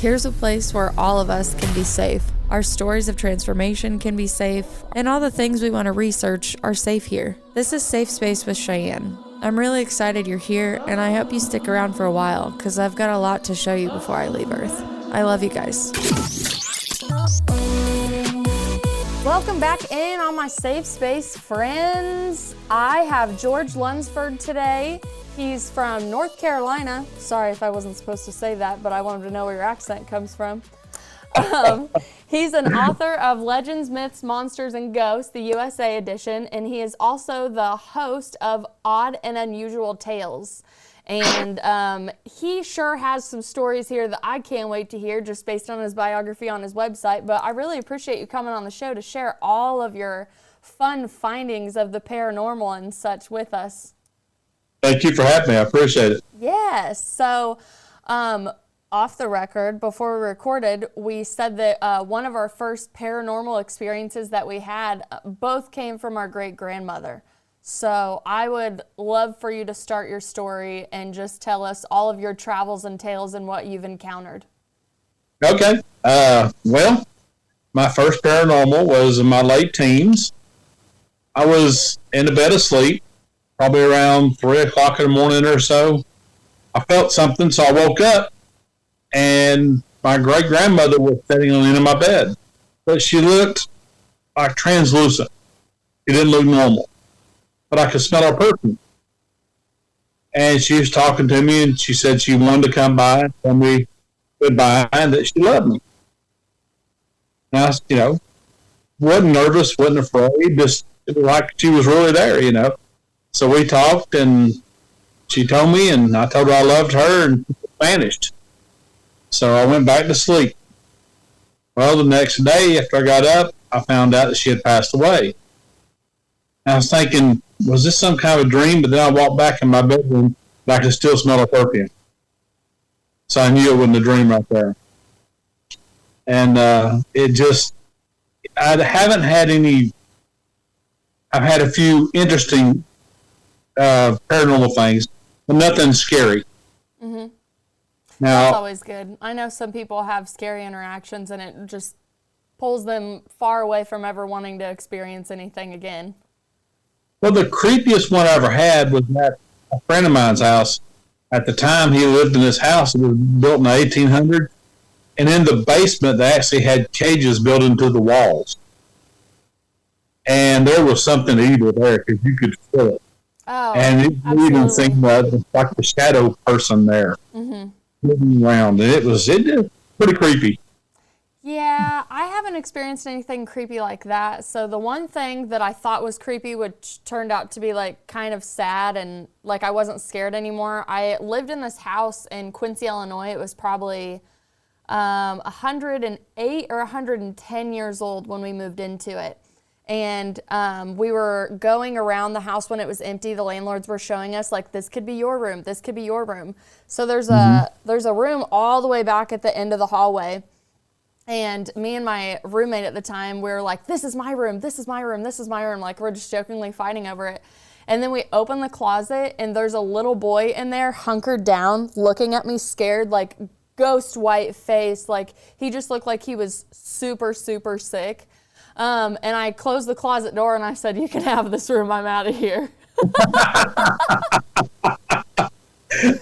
Here's a place where all of us can be safe. Our stories of transformation can be safe, and all the things we want to research are safe here. This is Safe Space with Cheyenne. I'm really excited you're here, and I hope you stick around for a while, because I've got a lot to show you before I leave Earth. I love you guys. Welcome back in on my Safe Space friends. I have George Lunsford today. He's from North Carolina. Sorry if I wasn't supposed to say that, but I wanted to know where your accent comes from. He's an author of Legends, Myths, Monsters, and Ghosts, the USA edition, and he is also the host of Odd and Unusual Tales. And he sure has some stories here that I can't wait to hear, just based on his biography on his website. But I really appreciate you coming on the show to share all of your fun findings of the paranormal and such with us. Thank you for having me. I appreciate it. Yes. So, off the record, before we recorded, we said that one of our first paranormal experiences that we had both came from our great-grandmother. So I would love for you to start your story and just tell us all of your travels and tales and what you've encountered. Okay. Well, my first paranormal was in my late teens. I was in a bed asleep, probably around 3 o'clock in the morning or so. I felt something, so I woke up, and my great-grandmother was sitting on the end of my bed. But she looked like translucent. She didn't look normal. But I could smell her perfume. And she was talking to me, and she said she wanted to come by and tell me goodbye and that she loved me. Now, wasn't nervous, wasn't afraid, just like she was really there, So we talked, and she told me, and I told her I loved her, and vanished. So I went back to sleep. Well, the next day after I got up, I found out that she had passed away. And I was thinking, was this some kind of a dream? But then I walked back in my bedroom, and I could still smell her perfume. So I knew it wasn't a dream right there. And I haven't had any, I've had a few interesting paranormal things, but nothing scary. Mm-hmm. Now, that's always good. I know some people have scary interactions, and it just pulls them far away from ever wanting to experience anything again. Well, the creepiest one I ever had was at a friend of mine's house. At the time, he lived in this house. It was built in the 1800s. And in the basement, they actually had cages built into the walls. And there was something evil there because you could feel it. Oh, and you even think like the shadow person there moving around. And it was pretty creepy. Yeah, I haven't experienced anything creepy like that. So the one thing that I thought was creepy, which turned out to be like kind of sad and like I wasn't scared anymore. I lived in this house in Quincy, Illinois. It was probably 108 or 110 years old when we moved into it. And we were going around the house when it was empty. The landlords were showing us like, this could be your room. This could be your room. So there's a room all the way back at the end of the hallway. And me and my roommate at the time, we were like, this is my room, this is my room, this is my room. Like, we're just jokingly fighting over it. And then we open the closet, and there's a little boy in there hunkered down, looking at me scared, like ghost white face. Like, he just looked like he was super, super sick. And I closed the closet door, and I said, you can have this room, I'm out of here.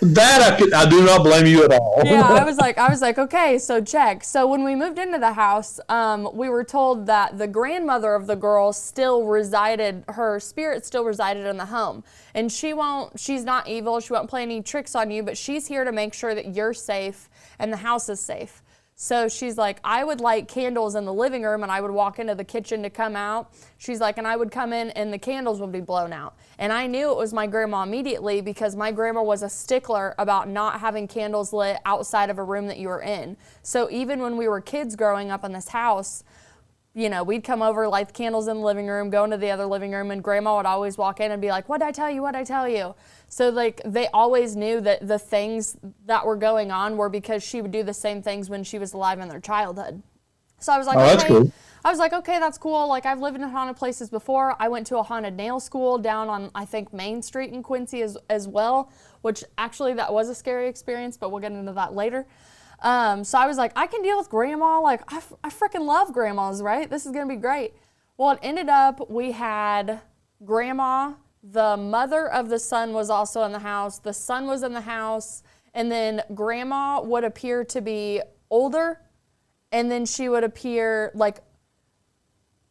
That I do not blame you at all. Yeah, I was like, okay, so check. So when we moved into the house, we were told that the grandmother of the girl her spirit still resided in the home. And she's not evil, she won't play any tricks on you, but she's here to make sure that you're safe and the house is safe. So she's like, I would light candles in the living room and I would walk into the kitchen to come out. She's like, and I would come in and the candles would be blown out. And I knew it was my grandma immediately because my grandma was a stickler about not having candles lit outside of a room that you were in. So even when we were kids growing up in this house, we'd come over, light the candles in the living room, go into the other living room, and grandma would always walk in and be like, what'd I tell you, what'd I tell you? So like they always knew that the things that were going on were because she would do the same things when she was alive in their childhood. So I was like, that's cool. I was like, okay, that's cool. Like, I've lived in haunted places before. I went to a haunted nail school down on, I think, Main Street in Quincy as well, which actually that was a scary experience, but we'll get into that later. So I was like, I can deal with grandma. Like, I freaking love grandmas, right? This is going to be great. Well, it ended up we had grandma. The mother of the son was also in the house. The son was in the house. And then grandma would appear to be older. And then she would appear like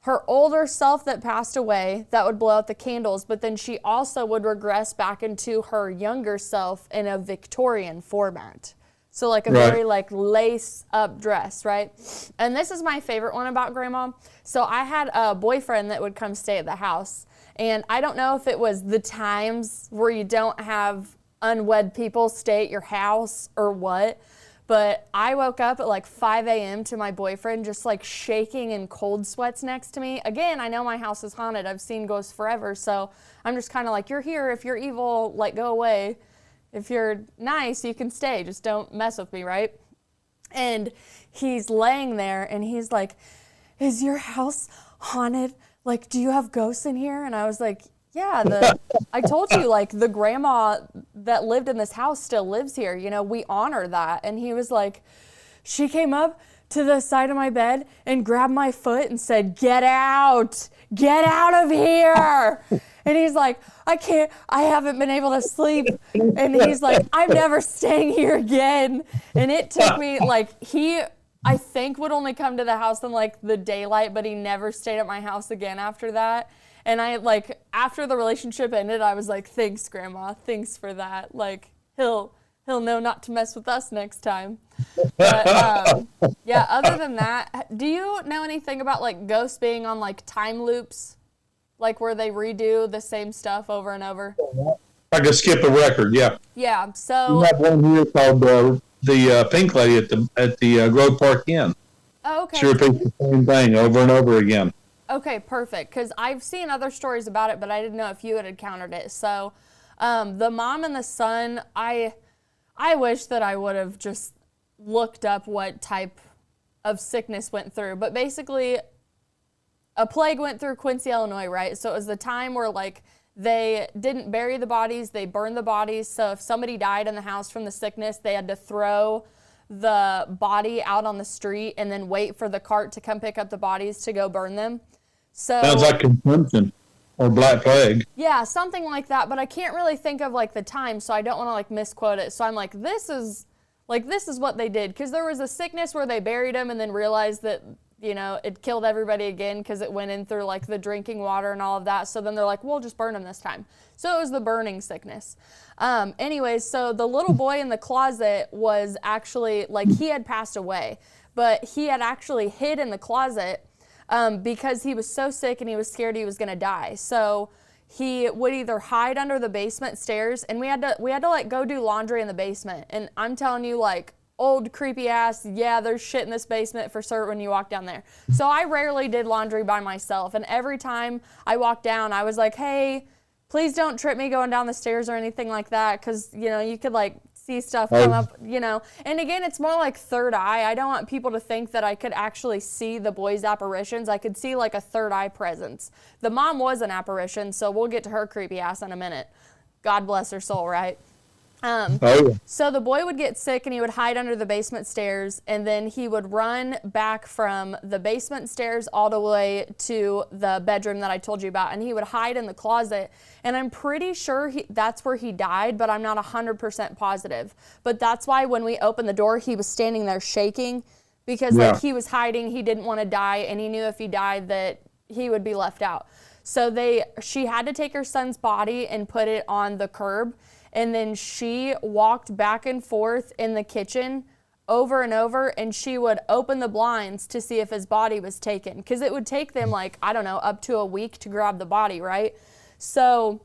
her older self that passed away, that would blow out the candles. But then she also would regress back into her younger self in a Victorian format. So like a very like lace up dress, right? And this is my favorite one about grandma. So I had a boyfriend that would come stay at the house. And I don't know if it was the times where you don't have unwed people stay at your house or what, but I woke up at like 5 a.m. to my boyfriend just like shaking in cold sweats next to me. Again, I know my house is haunted. I've seen ghosts forever. So I'm just kind of like, you're here. If you're evil, like go away. If you're nice, you can stay. Just don't mess with me, right? And he's laying there and he's like, is your house haunted? Like, do you have ghosts in here? And I was like, yeah, I told you, like, the grandma that lived in this house still lives here. You know, we honor that. And he was like, she came up to the side of my bed and grabbed my foot and said, get out of here. And he's like, I haven't been able to sleep. And he's like, I'm never staying here again. And it took me, like, I think would only come to the house in like the daylight, but he never stayed at my house again after that. And I like, after the relationship ended, I was like, thanks, Grandma. Thanks for that. Like, he'll know not to mess with us next time. But yeah, other than that, do you know anything about like ghosts being on like time loops? Like where they redo the same stuff over and over? I could skip a record, yeah. Yeah, so... We have one here called the Pink Lady at the Grove Park Inn. Oh, okay. She repeats the same thing over and over again. Okay, perfect. Because I've seen other stories about it, but I didn't know if you had encountered it. So the mom and the son, I wish that I would have just looked up what type of sickness went through. But basically, a plague went through Quincy, Illinois, right? So it was the time where, like, they didn't bury the bodies, they burned the bodies. So if somebody died in the house from the sickness, they had to throw the body out on the street and then wait for the cart to come pick up the bodies to go burn them. So sounds like consumption or Black Plague. Yeah, something like that, but I can't really think of like the time, so I don't want to like misquote it. So I'm like, this is what they did, because there was a sickness where they buried him and then realized that, you know, it killed everybody again because it went in through like the drinking water and all of that. So then they're like, we'll just burn him this time. So it was the burning sickness. Anyways, so the little boy in the closet was actually, like, he had passed away, but he had actually hid in the closet because he was so sick and he was scared he was going to die. So he would either hide under the basement stairs, and we had to like go do laundry in the basement. And I'm telling you, like, old creepy ass, yeah, there's shit in this basement for certain when you walk down there. So I rarely did laundry by myself, and every time I walked down, I was like, hey, please don't trip me going down the stairs or anything like that, because, you know, you could like see stuff come up, you know. And again, it's more like third eye. I don't want people to think that I could actually see the boy's apparitions. I could see like a third eye presence. The mom was an apparition, so we'll get to her creepy ass in a minute. God bless her soul, right? So the boy would get sick and he would hide under the basement stairs, and then he would run back from the basement stairs all the way to the bedroom that I told you about, and he would hide in the closet. And I'm pretty sure that's where he died, but I'm not 100% positive. But that's why when we opened the door, he was standing there shaking, because like he was hiding, he didn't want to die, and he knew if he died that he would be left out. So she had to take her son's body and put it on the curb. And then she walked back and forth in the kitchen over and over, and she would open the blinds to see if his body was taken. Because it would take them, like, I don't know, up to a week to grab the body, right? So,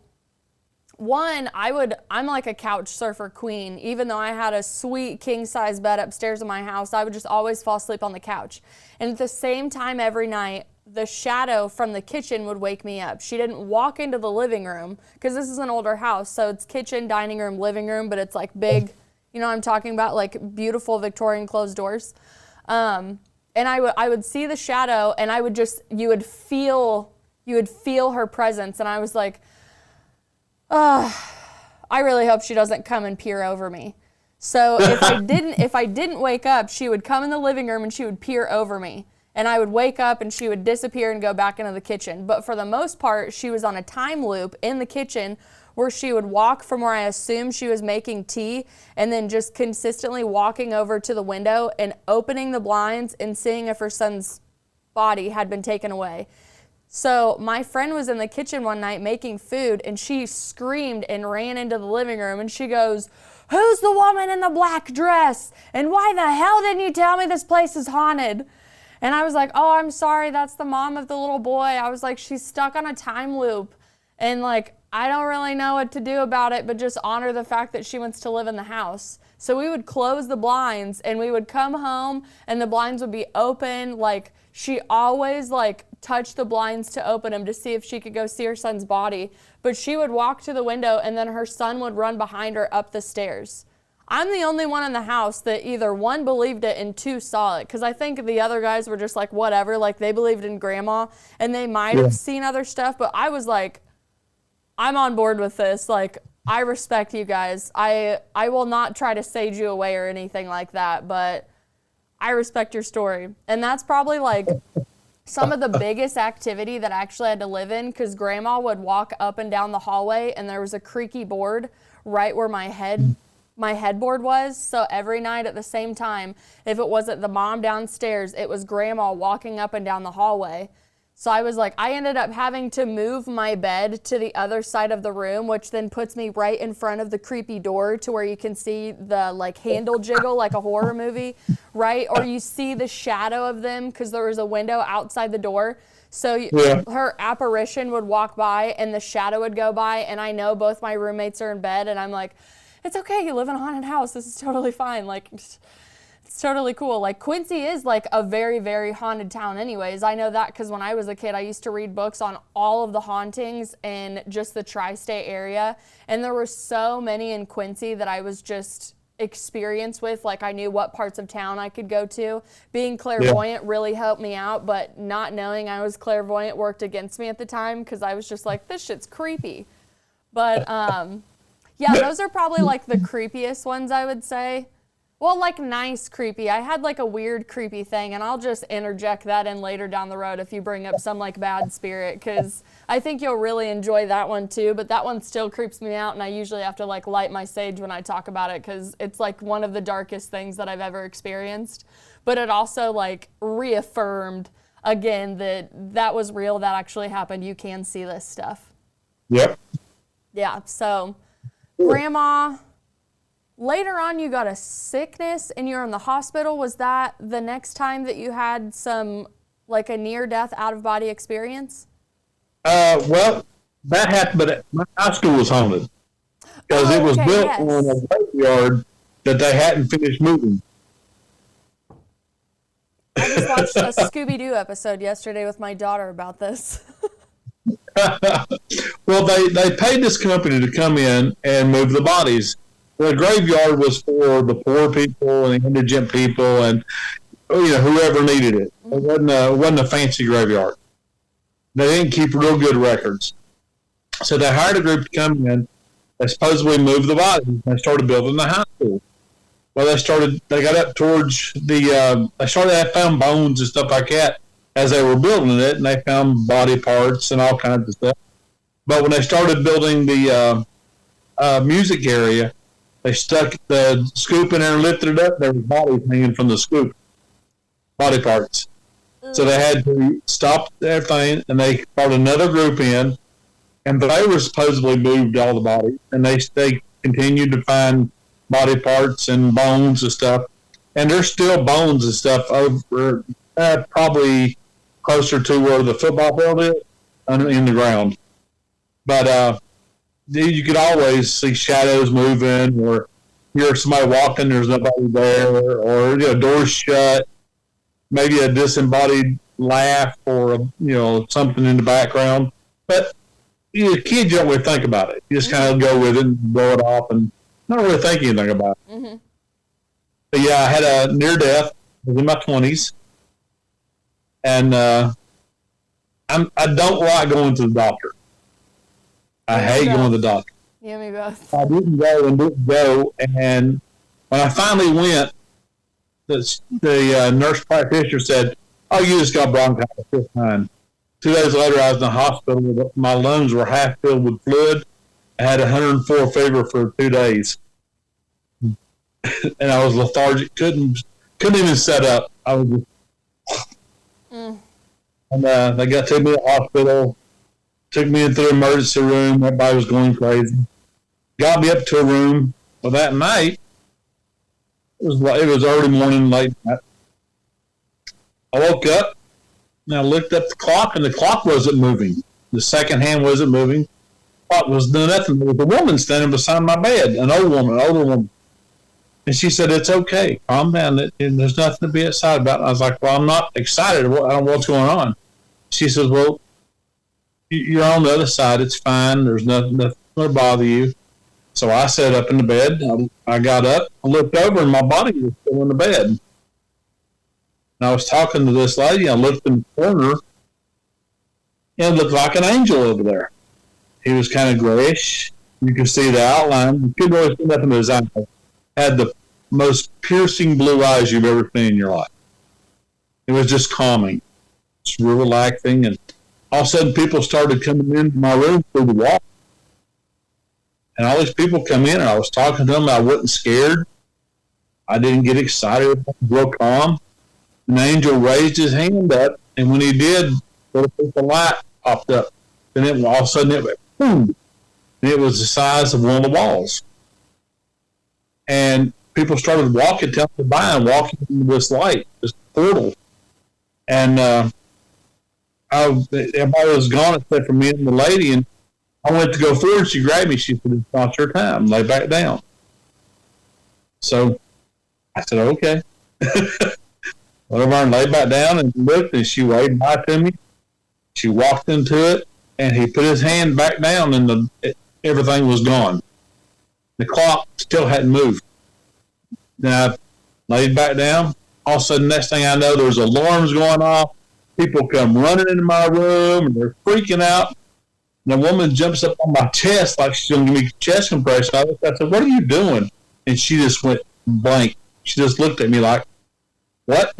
I'm like a couch surfer queen. Even though I had a sweet king-size bed upstairs in my house, I would just always fall asleep on the couch. And at the same time every night, the shadow from the kitchen would wake me up. She didn't walk into the living room, because this is an older house, so it's kitchen, dining room, living room, but it's like big, you know what I'm talking about, like beautiful Victorian closed doors. And I would see the shadow, and you would feel her presence, and I was like, I really hope she doesn't come and peer over me. So if I didn't wake up, she would come in the living room and she would peer over me. And I would wake up and she would disappear and go back into the kitchen. But for the most part, she was on a time loop in the kitchen where she would walk from where I assumed she was making tea and then just consistently walking over to the window and opening the blinds and seeing if her son's body had been taken away. So my friend was in the kitchen one night making food and she screamed and ran into the living room and she goes, "Who's the woman in the black dress? And why the hell didn't you tell me this place is haunted?" And I was like, "Oh, I'm sorry, that's the mom of the little boy." I was like, "She's stuck on a time loop. And like, I don't really know what to do about it, but just honor the fact that she wants to live in the house." So we would close the blinds and we would come home and the blinds would be open. Like, she always like touched the blinds to open them to see if she could go see her son's body. But she would walk to the window and then her son would run behind her up the stairs. I'm the only one in the house that either one believed it and two saw it, because I think the other guys were just like, whatever, like they believed in grandma and they might have seen other stuff, but I was like, I'm on board with this. Like, I respect you guys. I will not try to sage you away or anything like that, but I respect your story. And that's probably like some of the biggest activity that I actually had to live in, because grandma would walk up and down the hallway and there was a creaky board right where my headboard was. So every night at the same time, if it wasn't the mom downstairs, it was grandma walking up and down the hallway. So I was like, I ended up having to move my bed to the other side of the room, which then puts me right in front of the creepy door to where you can see the like handle jiggle like a horror movie, right? Or you see the shadow of them because there was a window outside the door. So her apparition would walk by and the shadow would go by, and I know both my roommates are in bed and I'm like, it's okay, you live in a haunted house, this is totally fine. Like, it's totally cool. Like, Quincy is like a very, very haunted town anyways. I know that because when I was a kid, I used to read books on all of the hauntings in just the tri-state area. And there were so many in Quincy that I was just experienced with. Like, I knew what parts of town I could go to. Being clairvoyant really helped me out, but not knowing I was clairvoyant worked against me at the time because I was just like, this shit's creepy. But, yeah, those are probably like the creepiest ones, I would say. Well, like nice creepy. I had like a weird creepy thing, and I'll just interject that in later down the road if you bring up some like bad spirit, because I think you'll really enjoy that one too, but that one still creeps me out, and I usually have to like light my sage when I talk about it because it's like one of the darkest things that I've ever experienced. But it also like reaffirmed again that that was real, that actually happened. You can see this stuff. Yep. Yeah, so grandma... Later on, you got a sickness and you're in the hospital. Was that the next time that you had some, like a near-death, out-of-body experience? Well, that happened, but my high school was haunted because it was built on a graveyard that they hadn't finished moving. I just watched a Scooby-Doo episode yesterday with my daughter about this. Well, they paid this company to come in and move the bodies. The graveyard was for the poor people and the indigent people and whoever needed it. It wasn't a fancy graveyard. They didn't keep real good records. So they hired a group to come in. They supposedly moved the bodies. They started building the high school. Well, they got up towards they found bones and stuff like that as they were building it, and they found body parts and all kinds of stuff. But when they started building the music area, they stuck the scoop in there and lifted it up. There was bodies hanging from the scoop, body parts. So they had to stop everything, and they brought another group in, and they were supposedly moved all the bodies, and they continued to find body parts and bones and stuff. And there's still bones and stuff over probably closer to where the football field is, in the ground. But you could always see shadows moving, or hear somebody walking, there's nobody there, or doors shut, maybe a disembodied laugh, or something in the background. But kids don't really think about it. You just kind of go with it and blow it off and not really think anything about it. Mm-hmm. But yeah, I had a near death. I was in my 20s, and I don't like going to the doctor. I hate going to the doctor. Yeah, me both. I didn't go, and When I finally went, the nurse practitioner said, "Oh, you just got bronchitis this time." 2 days later, I was in the hospital. My lungs were half filled with fluid. I had 104 fever for 2 days, and I was lethargic. Couldn't even set up. I was just, and they got to me to the hospital. Took me into the emergency room. Everybody was going crazy. Got me up to a room. Well, that night it was early morning, late night. I woke up and I looked up the clock, and the clock wasn't moving. The second hand wasn't moving. The clock was doing nothing. There was a woman standing beside my bed, an older woman. And she said, "It's okay. Calm down. There's nothing to be excited about." And I was like, "Well, I'm not excited. I don't know what's going on." She says, "Well, you're on the other side. It's fine. There's nothing to bother you." So I sat up in the bed. I got up. I looked over, and my body was still in the bed. And I was talking to this lady. I looked in the corner, and it looked like an angel over there. He was kind of grayish. You could see the outline. You couldn't really see nothing in his eyes. Had the most piercing blue eyes you've ever seen in your life. It was just calming. It's real relaxing. And all of a sudden, people started coming into my room through the wall. And all these people come in, and I was talking to them. I wasn't scared. I didn't get excited. I was real calm. An angel raised his hand up, and when he did, the light popped up. And all of a sudden, it went boom. And it was the size of one of the walls. And people started walking, telling me by, and walking into this light, this portal. And everybody was gone except for me and the lady. And I went to go forward. She grabbed me. She said, "It's not your time. Lay back down." So I said, "Okay." Whatever, and lay back down and looked, and she waved by to me. She walked into it, and he put his hand back down, and everything was gone. The clock still hadn't moved. Then I laid back down. All of a sudden, next thing I know, there's alarms going off. People come running into my room, and they're freaking out. And the woman jumps up on my chest like she's going to give me chest compression. I said, "What are you doing?" And she just went blank. She just looked at me like, "What?"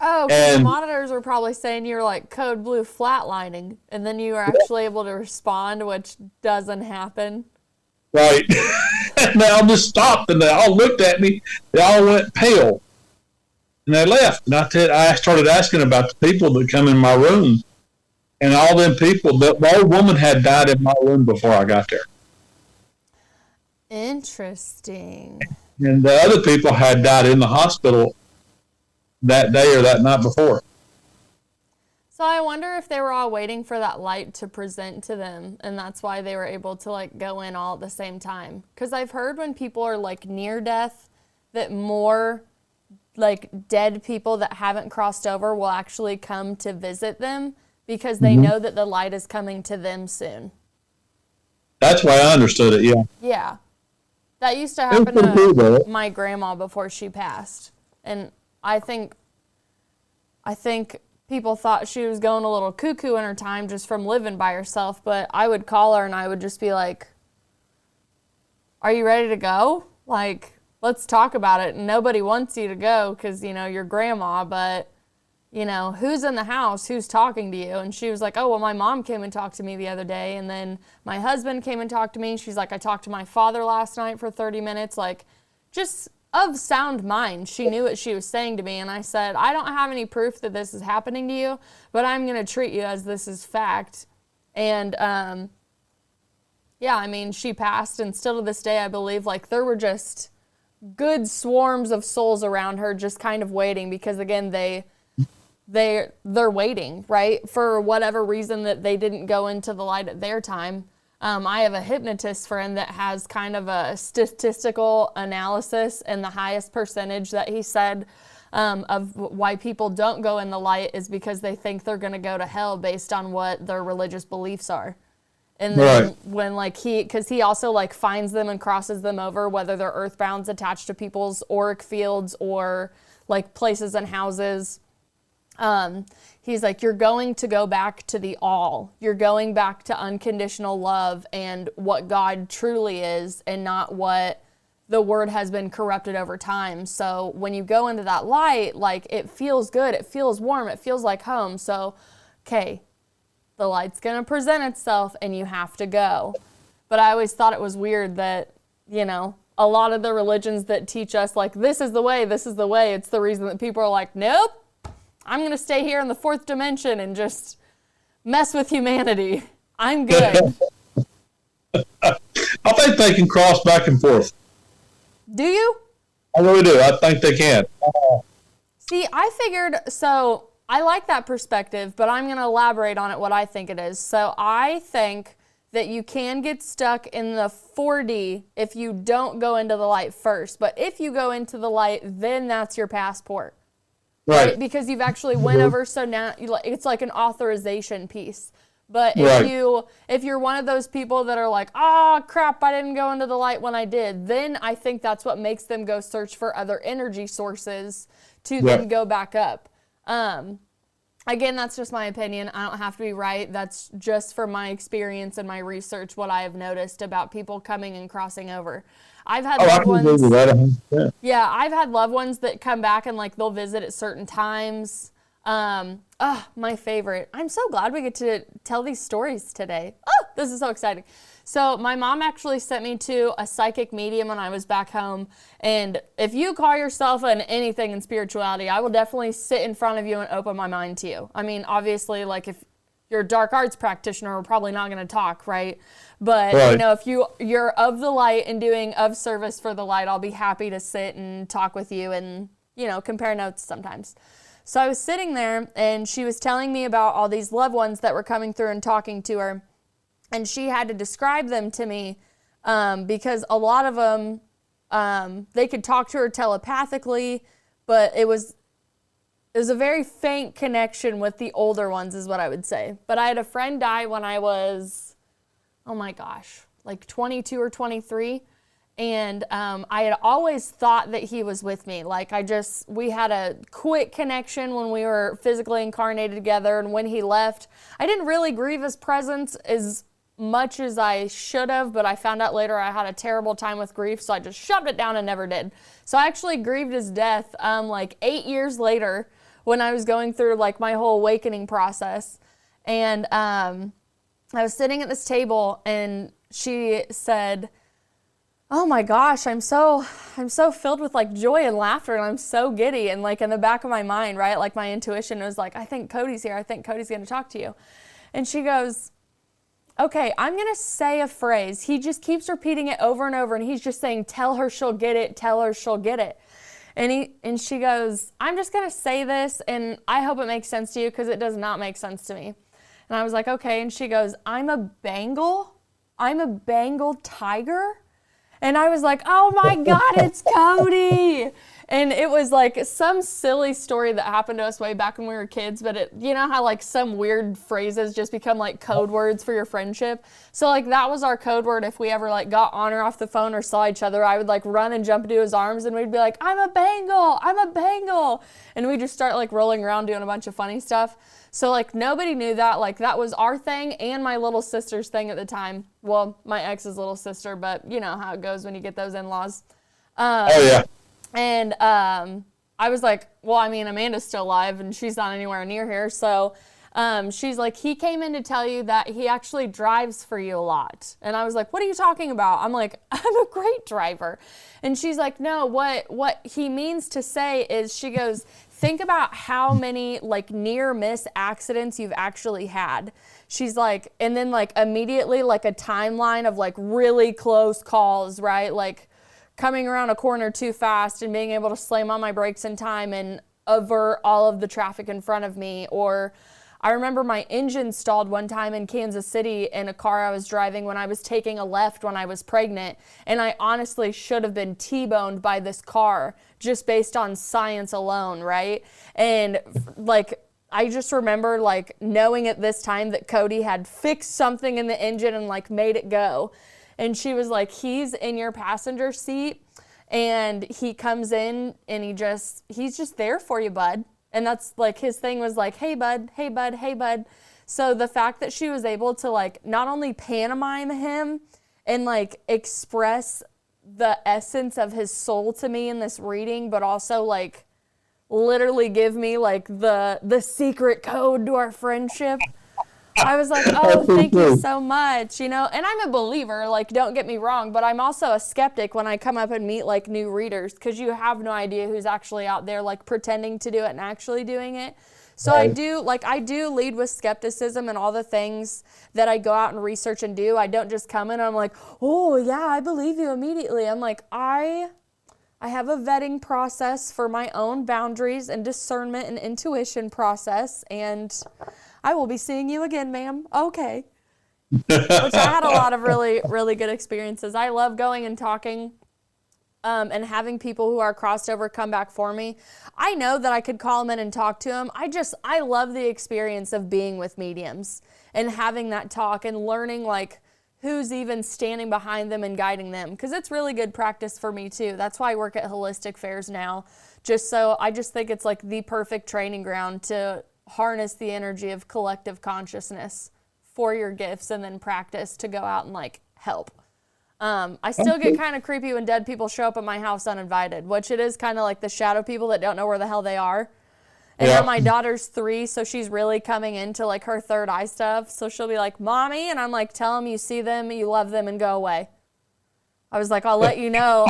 Oh, the monitors were probably saying you're like code blue flatlining, and then you were actually able to respond, which doesn't happen. Right. And they all just stopped, and they all looked at me. They all went pale, and they left. And I started asking about the people that come in my room, and all them people. The old woman had died in my room before I got there. Interesting. And the other people had died in the hospital that day or that night before. So I wonder if they were all waiting for that light to present to them, and that's why they were able to like go in all at the same time. Because I've heard when people are like near death, that more like dead people that haven't crossed over will actually come to visit them because they know that the light is coming to them soon. That's why I understood it. Yeah. Yeah. That used to happen to my grandma before she passed. And I think people thought she was going a little cuckoo in her time just from living by herself, but I would call her and I would just be like, "Are you ready to go? Like, let's talk about it." And nobody wants you to go because, you know, you're grandma, but, you know, who's in the house? Who's talking to you? And she was like, "Oh, well, my mom came and talked to me the other day, and then my husband came and talked to me." She's like, "I talked to my father last night for 30 minutes. Like, just of sound mind. She knew what she was saying to me. And I said, "I don't have any proof that this is happening to you, but I'm going to treat you as this is fact." And, yeah, I mean, she passed, and still to this day, I believe, like, there were just good swarms of souls around her just kind of waiting because, again, they're waiting, right? For whatever reason that they didn't go into the light at their time. I have a hypnotist friend that has kind of a statistical analysis, and the highest percentage that he said of why people don't go in the light is because they think they're going to go to hell based on what their religious beliefs are. And then when like because he also like finds them and crosses them over, whether they're earthbounds attached to people's auric fields or like places and houses. He's like, you're going to go back to the all. You're going back to unconditional love and what God truly is, and not what the word has been corrupted over time. So when you go into that light, like, it feels good, it feels warm, it feels like home. So, okay, the light's going to present itself and you have to go. But I always thought it was weird that, you know, a lot of the religions that teach us, like, this is the way, it's the reason that people are like, nope, I'm going to stay here in the fourth dimension and just mess with humanity. I'm good. I think they can cross back and forth. Do you? I really do. I think they can. See, I figured, so I like that perspective, but I'm going to elaborate on it what I think it is. So I think that you can get stuck in the 4D if you don't go into the light first. But if you go into the light, then that's your passport. Right? Because you've actually went over, so now it's like an authorization piece. But if you're one of those people that are like, oh, crap, I didn't go into the light when I did, then I think that's what makes them go search for other energy sources to then go back up. Again, that's just my opinion. I don't have to be right. That's just from my experience and my research, what I have noticed about people coming and crossing over. I've had loved ones. Yeah, I've had loved ones that come back and, like, they'll visit at certain times. My favorite. I'm so glad we get to tell these stories today. Oh, this is so exciting. So my mom actually sent me to a psychic medium when I was back home. And if you call yourself anything in spirituality, I will definitely sit in front of you and open my mind to you. I mean, obviously, like, if you're a dark arts practitioner, we're probably not going to talk, right? But, you know, if you're of the light and doing of service for the light, I'll be happy to sit and talk with you and, you know, compare notes sometimes. So I was sitting there, and she was telling me about all these loved ones that were coming through and talking to her. And she had to describe them to me because a lot of them, they could talk to her telepathically, but it was a very faint connection with the older ones is what I would say. But I had a friend die when I was, oh my gosh, like 22 or 23. And I had always thought that he was with me. Like, we had a quick connection when we were physically incarnated together. And when he left, I didn't really grieve his presence as much as I should have, but I found out later I had a terrible time with grief, so I just shoved it down and never did. So I actually grieved his death like 8 years later when I was going through, like, my whole awakening process. And I was sitting at this table, and she said, oh my gosh, I'm so filled with, like, joy and laughter, and I'm so giddy. And, like, in the back of my mind, right, like, my intuition was like, I think Cody's here. I think Cody's going to talk to you. And she goes, okay, I'm going to say a phrase. He just keeps repeating it over and over, and he's just saying, tell her she'll get it, tell her she'll get it. And she goes, I'm just going to say this, and I hope it makes sense to you because it does not make sense to me. And I was like, okay. And she goes, I'm a Bengal tiger. And I was like, oh my God, it's Cody. And it was like some silly story that happened to us way back when we were kids, but you know how, like, some weird phrases just become, like, code words for your friendship? So, like, that was our code word. If we ever, like, got on or off the phone or saw each other, I would, like, run and jump into his arms, and we'd be like, I'm a Bengal. And we'd just start, like, rolling around doing a bunch of funny stuff. So, like, nobody knew that. Like, that was our thing and my little sister's thing at the time. Well, my ex's little sister, but you know how it goes when you get those in-laws. And I was like, well, I mean, Amanda's still alive and she's not anywhere near here. So she's like, he came in to tell you that he actually drives for you a lot. And I was like, what are you talking about? I'm like, I'm a great driver. And she's like, no, what he means to say is, she goes, think about how many, like, near miss accidents you've actually had. She's like, and then, like, immediately, like, a timeline of, like, really close calls, right? Like, coming around a corner too fast and being able to slam on my brakes in time and avert all of the traffic in front of me. Or I remember my engine stalled one time in Kansas City in a car I was driving when I was taking a left when I was pregnant. And I honestly should have been T-boned by this car just based on science alone, right? And, like, I just remember, like, knowing at this time that Cody had fixed something in the engine and, like, made it go. And she was like, he's in your passenger seat and he comes in and he's just there for you, bud. And that's, like, his thing was like, hey bud, hey bud, hey bud. So the fact that she was able to, like, not only pantomime him and, like, express the essence of his soul to me in this reading, but also like literally give me like the secret code to our friendship. I was like, oh, thank you so much, you know, and I'm a believer, like, don't get me wrong, but I'm also a skeptic when I come up and meet like new readers, because you have no idea who's actually out there like pretending to do it and actually doing it. So I do lead with skepticism and all the things that I go out and research and do. I don't just come in and I'm like, oh yeah, I believe you immediately. I'm like, I have a vetting process for my own boundaries and discernment and intuition process, and I will be seeing you again, ma'am. Okay. Which I had a lot of really, really good experiences. I love going and talking and having people who are crossed over come back for me. I know that I could call them in and talk to them. I love the experience of being with mediums and having that talk and learning like who's even standing behind them and guiding them, because it's really good practice for me too. That's why I work at holistic fairs now. I just think it's like the perfect training ground to harness the energy of collective consciousness for your gifts and then practice to go out and like help. I still get kind of creepy when dead people show up at my house uninvited, which it is kind of like the shadow people that don't know where the hell they are. And now my daughter's 3, so she's really coming into like her third eye stuff. So she'll be like, Mommy, and I'm like, tell them you see them, you love them, and go away. I was like, I'll let you know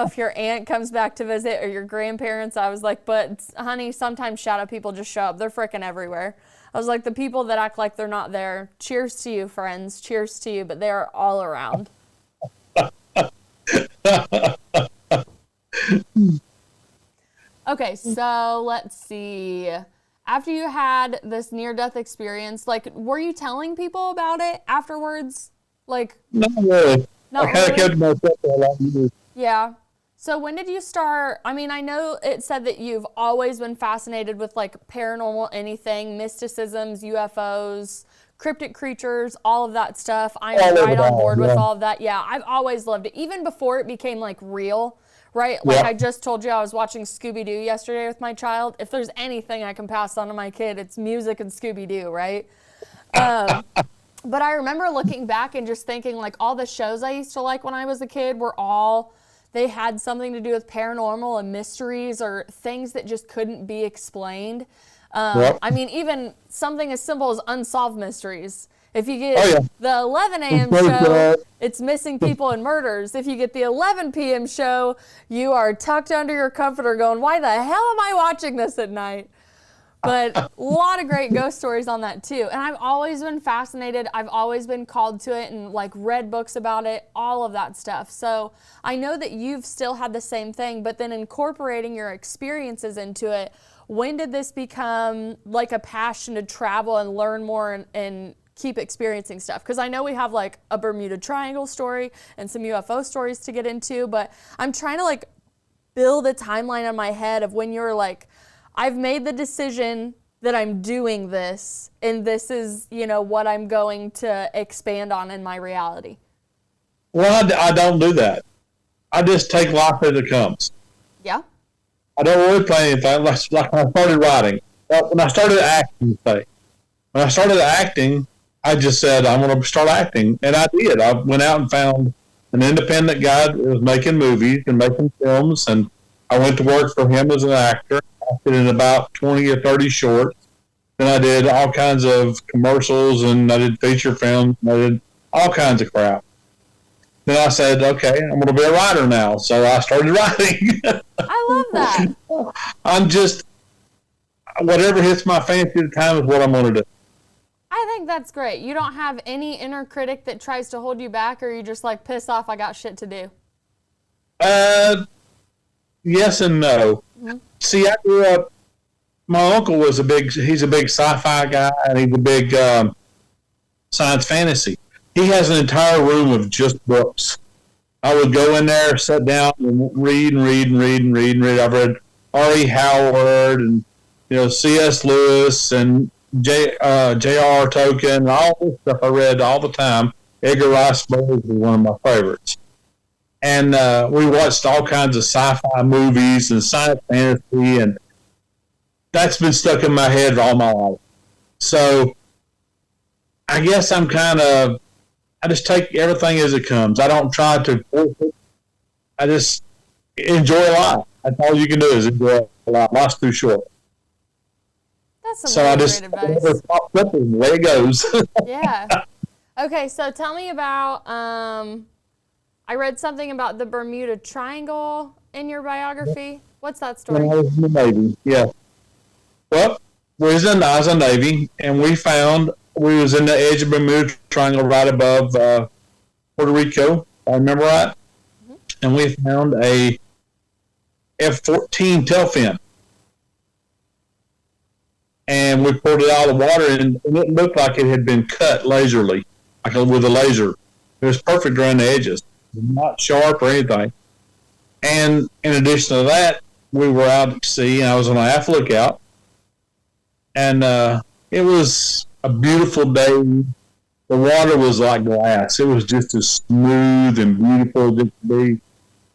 if your aunt comes back to visit or your grandparents. I was like, but honey, sometimes shadow people just show up. They're freaking everywhere. I was like, the people that act like they're not there, cheers to you, friends. Cheers to you, but they're all around. Okay, so let's see. After you had this near-death experience, like, were you telling people about it afterwards? Like, not really. Not I kind of really? kept to myself for a lot of years. Yeah. So when did you start? I mean, I know it said that you've always been fascinated with like paranormal anything, mysticisms, UFOs, cryptic creatures, all of that stuff. I'm right on board with all of that. Yeah, I've always loved it. Even before it became like real, right? Like I just told you I was watching Scooby-Doo yesterday with my child. If there's anything I can pass on to my kid, it's music and Scooby-Doo, right? But I remember looking back and just thinking like all the shows I used to like when I was a kid they had something to do with paranormal and mysteries or things that just couldn't be explained. I mean, even something as simple as Unsolved Mysteries. If you get the 11 a.m. show, it's missing people and murders. If you get the 11 p.m. show, you are tucked under your comforter going, why the hell am I watching this at night? But a lot of great ghost stories on that too. And I've always been fascinated. I've always been called to it and like read books about it, all of that stuff. So I know that you've still had the same thing, but then incorporating your experiences into it, when did this become like a passion to travel and learn more and keep experiencing stuff? Because I know we have like a Bermuda Triangle story and some UFO stories to get into, but I'm trying to like build a timeline in my head of when you're like, I've made the decision that I'm doing this, and this is, you know, what I'm going to expand on in my reality. Well, I don't do that. I just take life as it comes. Yeah. I don't really play anything. Like when I started writing. Well, when I started acting, I just said, I'm going to start acting. And I did. I went out and found an independent guy that was making movies and making films, and I went to work for him as an actor. I acted in about 20 or 30 shorts. Then I did all kinds of commercials, and I did feature films, and I did all kinds of crap. Then I said, okay, I'm going to be a writer now. So I started writing. I love that. I'm just, whatever hits my fancy at the time is what I'm going to do. I think that's great. You don't have any inner critic that tries to hold you back, or you just like, piss off, I got shit to do? Yes and no. Mm-hmm. See, I grew up, my uncle he's a big sci-fi guy, and he's a big science fantasy. He has an entire room of just books. I would go in there, sit down, and read. I've read R.E. Howard and C.S. Lewis and J.R.R. Tolkien, and all this stuff I read all the time. Edgar Rice Burroughs is one of my favorites. And we watched all kinds of sci-fi movies and science fantasy, and that's been stuck in my head all my life. So I guess I just take everything as it comes. I don't try to force it. I just enjoy life. That's all you can do is enjoy life. Life's too short. That's some So really I great just advice. popped up and the way it goes. Yeah. Okay, so tell me about, I read something about the Bermuda Triangle in your biography. What's that When story? I was in the Navy, yeah. Well, I was in the Navy, and we was in the edge of Bermuda Triangle right above Puerto Rico, if I remember right, and we found a F-14 tail fin, and we poured it out of the water, and it looked like it had been cut laserly, like with a laser. It was perfect around the edges, not sharp or anything. And in addition to that, we were out at sea, and I was on an aft lookout, and it was a beautiful day. The water was like glass. It was just as smooth and beautiful as it could be.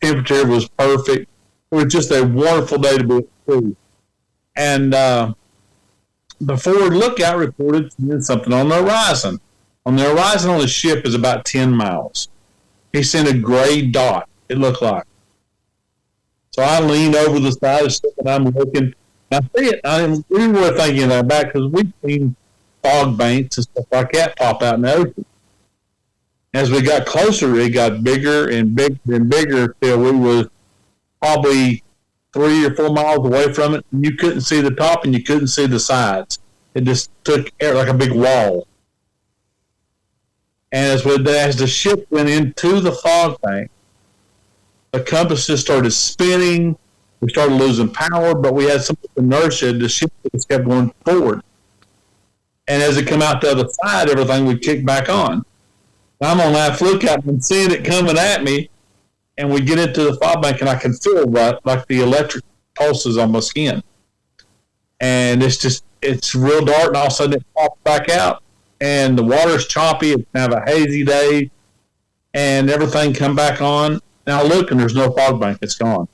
Temperature was perfect. It was just a wonderful day to be at sea. And the forward lookout reported something on the horizon. On the horizon on the ship is about 10 miles. He sent a gray dot, it looked like. So I leaned over the side of the ship and I'm looking. I see it. We were thinking that back because we've seen fog banks and stuff like that pop out in the ocean. As we got closer, it got bigger and bigger and bigger till we was probably 3 or 4 miles away from it. And you couldn't see the top and you couldn't see the sides. It just took air like a big wall. And as the ship went into the fog bank, the compass just started spinning. We started losing power, but we had some inertia. The ship just kept going forward. And as it come out the other side, everything would kick back on. I'm on that lookout and seeing it coming at me, and we get into the fog bank, and I can feel like the electric pulses on my skin. And it's real dark, and all of a sudden it pops back out, and the water's choppy. It's kind of a hazy day, and everything come back on. Now I look, and there's no fog bank. It's gone.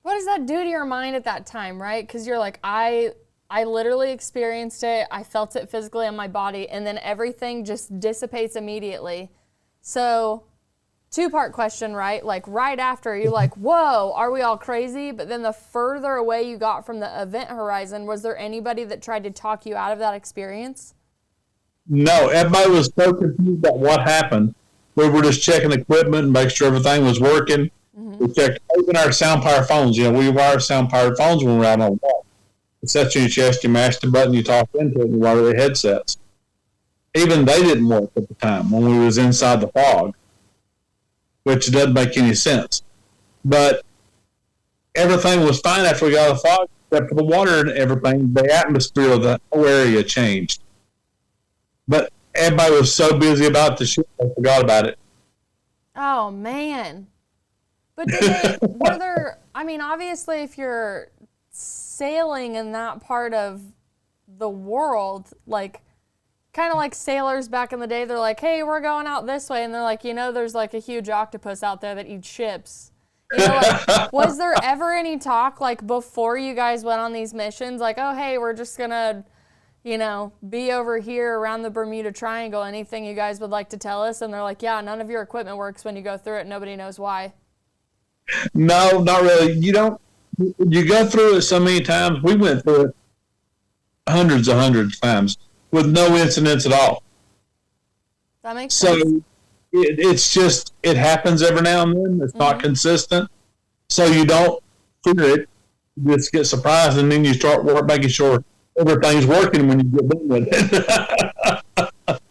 What does that do to your mind at that time, right? Because you're like, I literally experienced it. I felt it physically in my body, and then everything just dissipates immediately. So, two-part question, right? Like right after, you're like, whoa, are we all crazy? But then the further away you got from the event horizon, was there anybody that tried to talk you out of that experience? No, everybody was so confused about what happened. We were just checking equipment and making sure everything was working. We checked even our sound-powered phones. We wire sound-powered phones when we're out on the walk. It sets you in your chest, you mash the button, you talk into it, and you wire the headsets. Even they didn't work at the time when we was inside the fog, which doesn't make any sense. But everything was fine after we got out of the fog, except for the water and everything. The atmosphere of the whole area changed. But everybody was so busy about the ship, they forgot about it. Oh, man. But were there, I mean, obviously if you're sailing in that part of the world, like, kind of like sailors back in the day, they're like, hey, we're going out this way, and they're like, there's like a huge octopus out there that eats ships. Like, was there ever any talk, like, before you guys went on these missions, like, oh, hey, we're just gonna, be over here around the Bermuda Triangle, anything you guys would like to tell us? And they're like, yeah, none of your equipment works when you go through it, nobody knows why. No, not really. You go through it so many times. We went through it hundreds of times with no incidents at all. That makes sense. So it's just, it happens every now and then. It's not consistent. So you don't fear it. You just get surprised, and then you start making sure everything's working when you get done with it.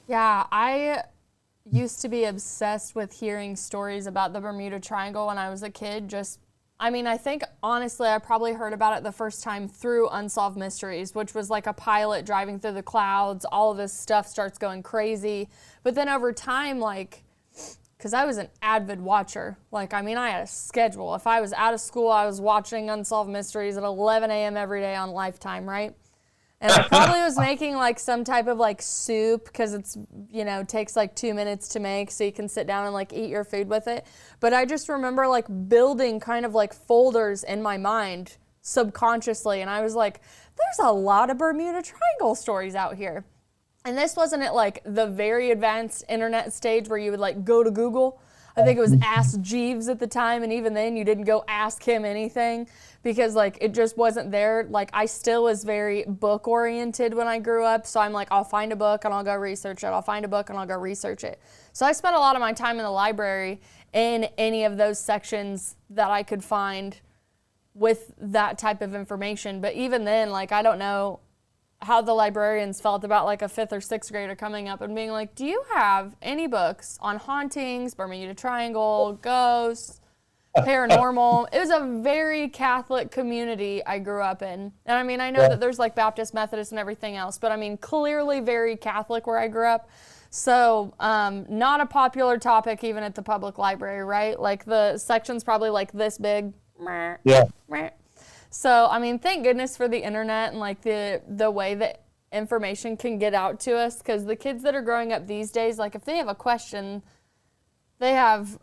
Yeah, I used to be obsessed with hearing stories about the Bermuda Triangle when I was a kid. I think, honestly, I probably heard about it the first time through Unsolved Mysteries, which was like a pilot driving through the clouds. All of this stuff starts going crazy. But then over time, because I was an avid watcher. I had a schedule. If I was out of school, I was watching Unsolved Mysteries at 11 a.m. every day on Lifetime, right? And I probably was making some type of soup, because it's, takes 2 minutes to make, so you can sit down and eat your food with it. But I just remember building kind of folders in my mind subconsciously. And I was like, there's a lot of Bermuda Triangle stories out here. And this wasn't at the very advanced internet stage where you would go to Google. I think it was Ask Jeeves at the time, and even then you didn't go ask him anything because like it just wasn't there. Like I still was very book oriented when I grew up, so I'm like, I'll find a book and I'll go research it. I'll find a book and I'll go research it. So I spent a lot of my time in the library in any of those sections that I could find with that type of information. But even then, like I don't know how the librarians felt about like a 5th or 6th grader coming up and being like, do you have any books on hauntings, Bermuda Triangle, ghosts, paranormal? It was a very Catholic community I grew up in. And I mean, I know that there's like Baptist, Methodist and everything else, but I mean, clearly very Catholic where I grew up. So not a popular topic even at the public library, right? Like the section's probably like this big. Yeah. So, I mean, thank goodness for the internet and like the way that information can get out to us, because the kids that are growing up these days, like if they have a question, they have,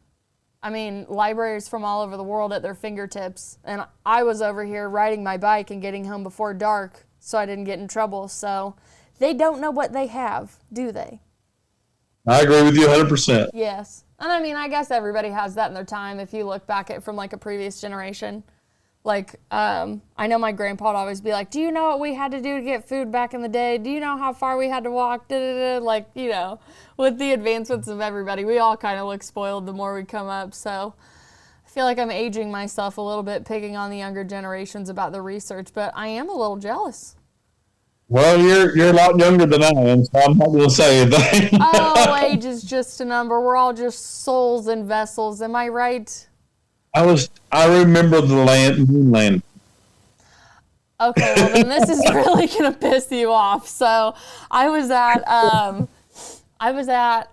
I mean, libraries from all over the world at their fingertips. And I was over here riding my bike and getting home before dark so I didn't get in trouble. So they don't know what they have, do they? I agree with you 100%. Yes. And I mean, I guess everybody has that in their time if you look back at from like a previous generation. Like, I know my grandpa would always be like, do you know what we had to do to get food back in the day? Do you know how far we had to walk? Da-da-da. Like, you know, with the advancements of everybody, we all kind of look spoiled the more we come up. So I feel like I'm aging myself a little bit, picking on the younger generations about the research, but I am a little jealous. Well, you're a lot younger than I am, so I'm not going to say anything. Oh, age is just a number. We're all just souls and vessels. Am I right? I remember the moon land. Okay, well then this is really gonna piss you off. So I was at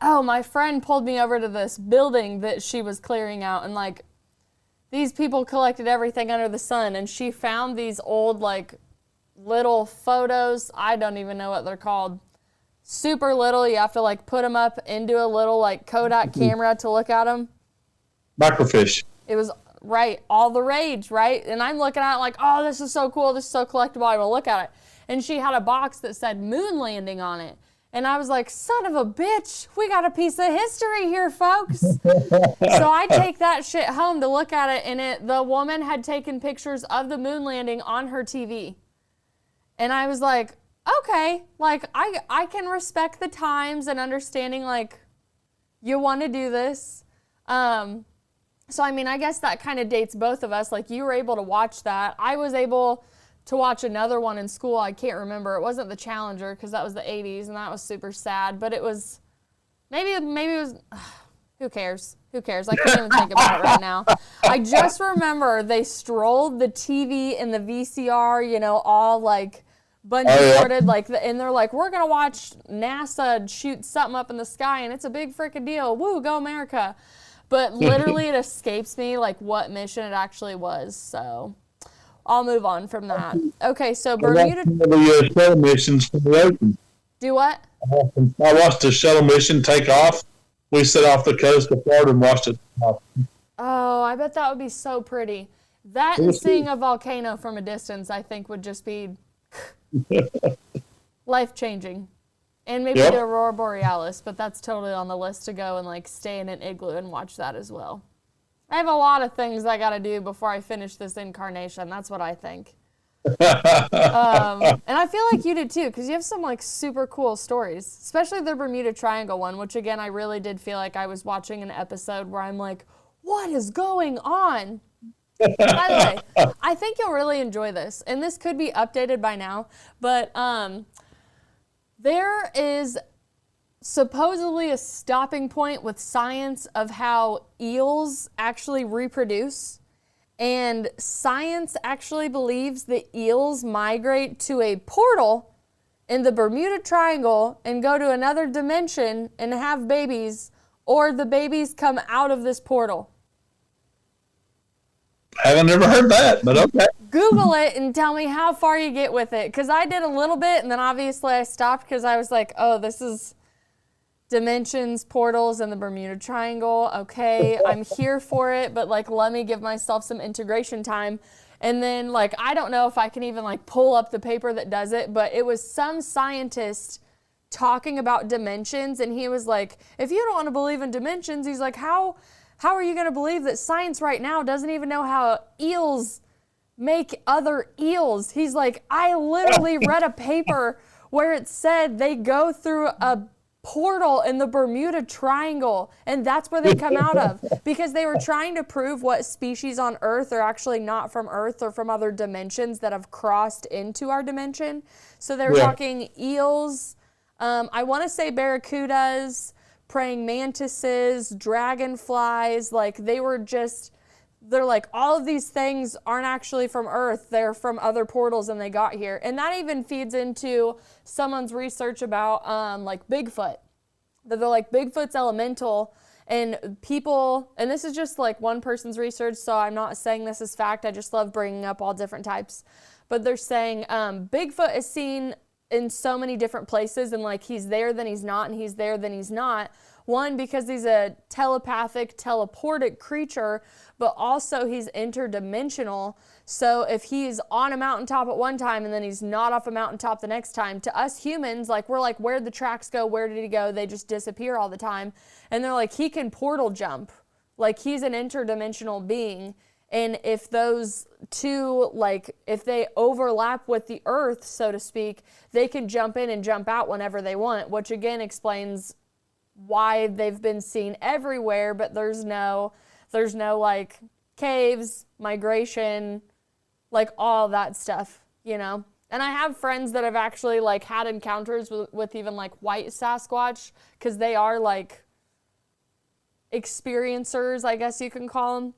my friend pulled me over to this building that she was clearing out, and like these people collected everything under the sun, and she found these old like little photos. I don't even know what they're called. Super little. You have to like put them up into a little like Kodak camera to look at them. Microfiche. It was, right, all the rage, right? And I'm looking at it like, oh, this is so cool. This is so collectible. I will look at it. And she had a box that said moon landing on it. And I was like, son of a bitch, we got a piece of history here, folks. So I take that shit home to look at it, and the woman had taken pictures of the moon landing on her TV. And I was like, okay, like I can respect the times and understanding like you want to do this. So, I mean, I guess that kind of dates both of us. Like, you were able to watch that. I was able to watch another one in school. I can't remember. It wasn't the Challenger because that was the 80s, and that was super sad. But it was, maybe it was, who cares? Who cares? I can't even think about it right now. I just remember they strolled the TV and the VCR, you know, all, like, bungee corded, like, and they're like, we're going to watch NASA shoot something up in the sky, and it's a big freaking deal. Woo, go America. But literally it escapes me like what mission it actually was. So I'll move on from that. Okay, so Bermuda. The shuttle missions from the ocean. Do what? I watched the shuttle mission take off. We set off the coast of Florida and watched it. Oh, I bet that would be so pretty. That and seeing a volcano from a distance, I think, would just be life-changing. And maybe the Aurora Borealis, but that's totally on the list to go and like stay in an igloo and watch that as well. I have a lot of things I got to do before I finish this incarnation. That's what I think. And I feel like you did too, because you have some like super cool stories, especially the Bermuda Triangle one, which again, I really did feel like I was watching an episode where I'm like, what is going on? By the way, I think you'll really enjoy this, and this could be updated by now, but there is supposedly a stopping point with science of how eels actually reproduce. And science actually believes that eels migrate to a portal in the Bermuda Triangle and go to another dimension and have babies, or the babies come out of this portal. I haven't never heard that, but okay. Google it and tell me how far you get with it. Because I did a little bit, and then obviously I stopped because I was like, oh, this is dimensions, portals, and the Bermuda Triangle. Okay, I'm here for it, but like, let me give myself some integration time. And then like, I don't know if I can even like pull up the paper that does it, but it was some scientist talking about dimensions, and he was like, if you don't want to believe in dimensions, he's like, how How are you going to believe that science right now doesn't even know how eels make other eels? He's like, I literally read a paper where it said they go through a portal in the Bermuda Triangle, and that's where they come out of, because they were trying to prove what species on Earth are actually not from Earth or from other dimensions that have crossed into our dimension. So they were talking eels, I want to say barracudas, praying mantises, dragonflies. Like they're like, all of these things aren't actually from Earth. They're from other portals and they got here. And that even feeds into someone's research about like Bigfoot. That they're like, Bigfoot's elemental, and people, and this is just like one person's research, so I'm not saying this is fact. I just love bringing up all different types. But they're saying Bigfoot is seen in so many different places, and like he's there, then he's not, and he's there, then he's not. One, because he's a telepathic, teleportic creature, but also he's interdimensional. So if he's on a mountaintop at one time and then he's not off a mountaintop the next time, to us humans, like we're like, where'd the tracks go? Where did he go? They just disappear all the time. And they're like, he can portal jump. Like he's an interdimensional being. And if those two, like if they overlap with the Earth, so to speak, they can jump in and jump out whenever they want, which again explains why they've been seen everywhere, but there's no like caves, migration, like all that stuff, you know? And I have friends that have actually like had encounters with even like white Sasquatch, because they are like experiencers, I guess you can call them.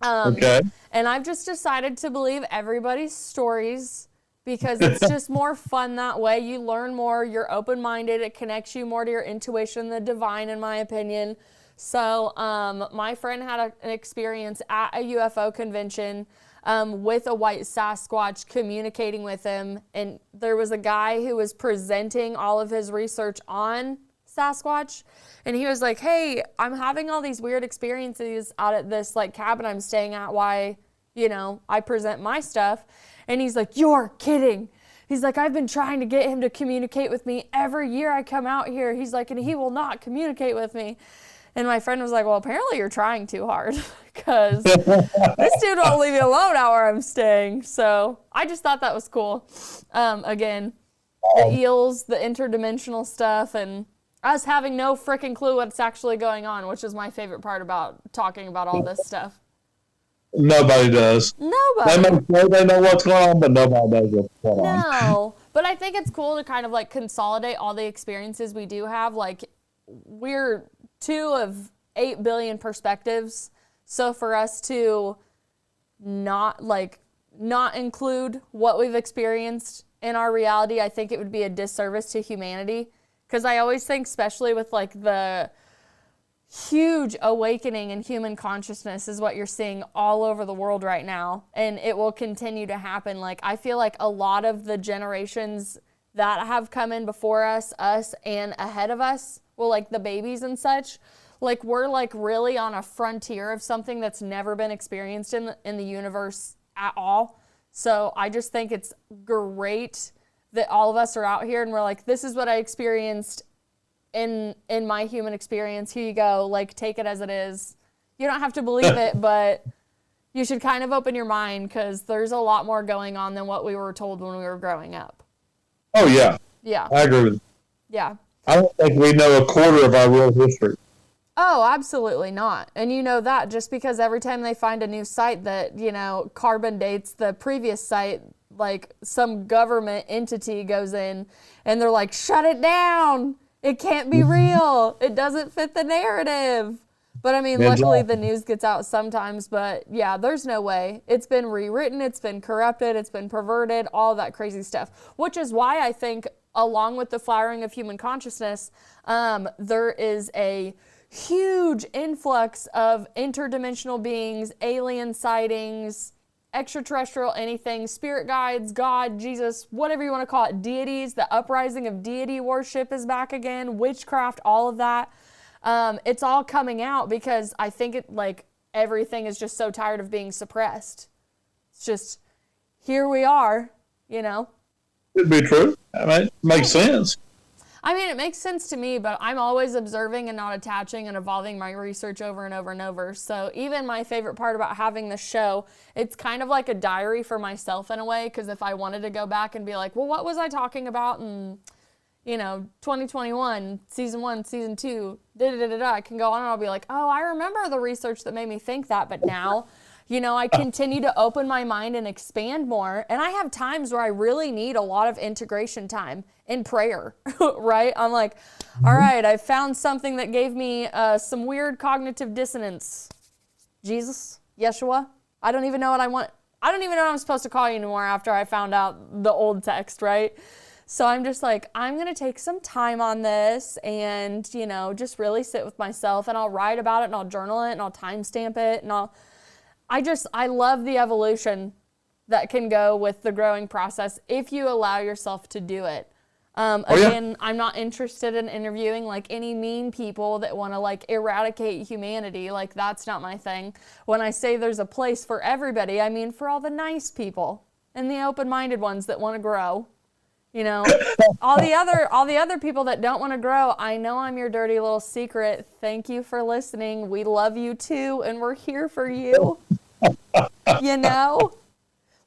Okay. And I've just decided to believe everybody's stories, because it's just more fun that way. You learn more, you're open-minded, it connects you more to your intuition, the divine, in my opinion. So my friend had an experience at a UFO convention with a white Sasquatch, communicating with him. And there was a guy who was presenting all of his research on Sasquatch. And he was like, hey, I'm having all these weird experiences out at this like cabin I'm staying at while, you know, I present my stuff. And he's like, you're kidding. He's like, I've been trying to get him to communicate with me every year I come out here. He's like, and he will not communicate with me. And my friend was like, well, apparently you're trying too hard, because this dude won't leave me alone out where I'm staying. So I just thought that was cool. Again, the eels, the interdimensional stuff, and us having no freaking clue what's actually going on, which is my favorite part about talking about all this stuff. Nobody does. Nobody. They know what's going on, but nobody knows what's going on. No, but I think it's cool to kind of like consolidate all the experiences we do have. Like, we're 2 of 8 billion perspectives. So for us to not include what we've experienced in our reality, I think it would be a disservice to humanity. Because I always think, especially with like the huge awakening in human consciousness is what you're seeing all over the world right now, and it will continue to happen. Like, I feel like a lot of the generations that have come in before us and ahead of us, well, like the babies and such, like we're like really on a frontier of something that's never been experienced in the universe at all. So I just think it's great that all of us are out here and we're like, this is what I experienced in my human experience. Here you go. Like, take it as it is. You don't have to believe it, but you should kind of open your mind, because there's a lot more going on than what we were told when we were growing up. Oh, yeah. Yeah. I agree with you. Yeah. I don't think we know a quarter of our real history. Oh, absolutely not. And you know that just because every time they find a new site that, you know, carbon dates the previous site, like some government entity goes in and they're like, shut it down. It can't be real. It doesn't fit the narrative. But I mean, luckily the news gets out sometimes, but yeah, there's no way. It's been rewritten, it's been corrupted, it's been perverted, all that crazy stuff, which is why I think, along with the flowering of human consciousness, there is a huge influx of interdimensional beings, alien sightings, extraterrestrial anything, spirit guides, God, Jesus, whatever you want to call it, deities. The uprising of deity worship is back again, witchcraft, all of that. It's all coming out because I think everything is just so tired of being suppressed. It's just, here we are, you know. Could be true. I mean, it makes sense. I mean, it makes sense to me, but I'm always observing and not attaching and evolving my research over and over and over. So even my favorite part about having the show, it's kind of like a diary for myself in a way, because if I wanted to go back and be like, well, what was I talking about in, 2021, season 1, season 2, I can go on and I'll be like, oh, I remember the research that made me think that, but now... I continue to open my mind and expand more. And I have times where I really need a lot of integration time in prayer, right? I'm like, all right, I found something that gave me some weird cognitive dissonance. Jesus, Yeshua, I don't even know what I want. I don't even know what I'm supposed to call you anymore after I found out the old text, right? So I'm just like, I'm going to take some time on this and, just really sit with myself, and I'll write about it and I'll journal it and I'll timestamp it and I love the evolution that can go with the growing process if you allow yourself to do it. Again, I'm not interested in interviewing like any mean people that want to like eradicate humanity. Like, that's not my thing. When I say there's a place for everybody, I mean for all the nice people and the open-minded ones that want to grow. All the other people that don't want to grow, I know I'm your dirty little secret. Thank you for listening. We love you too, and we're here for you.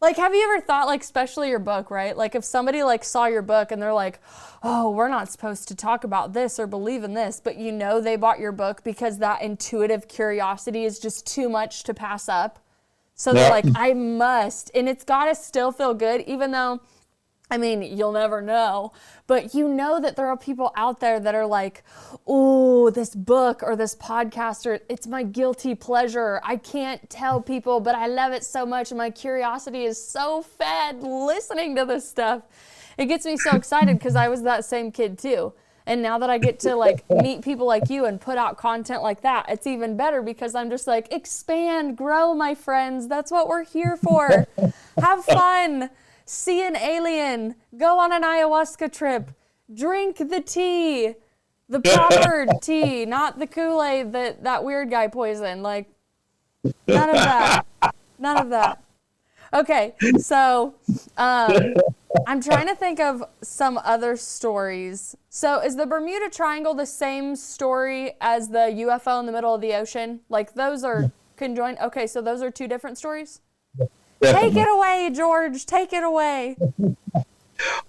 Like, have you ever thought, like, especially your book, right? Like, if somebody like saw your book and they're like, oh, we're not supposed to talk about this or believe in this, but they bought your book because that intuitive curiosity is just too much to pass up. So they're like, I must, and it's got to still feel good, even though, I mean, you'll never know, but that there are people out there that are like, oh, this book or this podcast, or it's my guilty pleasure. I can't tell people, but I love it so much. And my curiosity is so fed listening to this stuff. It gets me so excited because I was that same kid too. And now that I get to like meet people like you and put out content like that, it's even better because I'm just like, expand, grow, my friends. That's what we're here for. Have fun. See an alien, go on an ayahuasca trip, drink the tea, the proper tea, not the Kool-Aid that weird guy poisoned. Like, none of that. None of that. Okay, so I'm trying to think of some other stories. So is the Bermuda Triangle the same story as the UFO in the middle of the ocean? Like, those are conjoined? Okay, so those are two different stories? Definitely. Take it away, George. Take it away.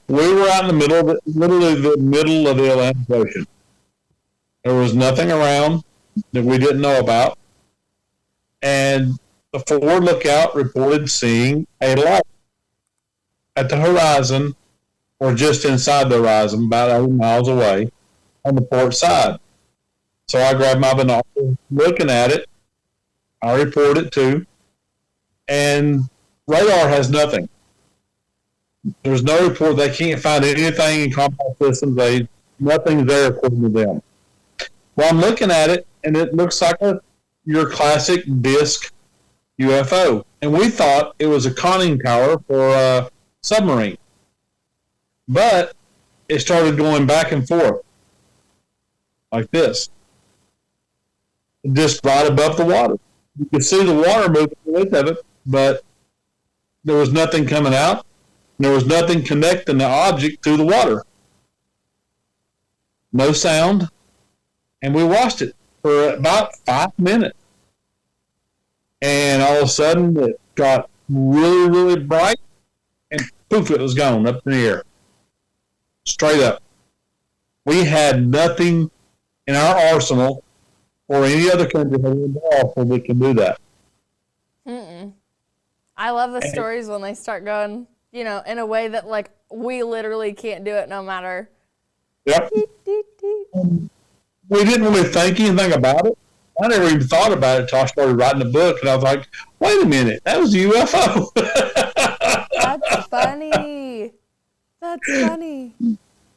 We were out in literally the middle of the Atlantic Ocean. There was nothing around that we didn't know about. And the forward lookout reported seeing a light at the horizon, or just inside the horizon, about 80 miles away on the port side. So I grabbed my binoculars, looking at it. I report it too. And radar has nothing. There's no report. They can't find anything in compass systems. Nothing's there according to them. Well, I'm looking at it, and it looks like your classic disc UFO. And we thought it was a conning tower for a submarine. But it started going back and forth like this. Just right above the water. You could see the water moving with it, but there was nothing coming out. There was nothing connecting the object to the water. No sound. And we watched it for about 5 minutes. And all of a sudden, it got really, really bright, and poof, it was gone up in the air. Straight up. We had nothing in our arsenal or any other country involved that can do that. I love the stories when they start going, in a way that, like, we literally can't do it no matter. Yep. We didn't really think anything about it. I never even thought about it until I started writing the book, and I was like, wait a minute, that was a UFO. That's funny. That's funny.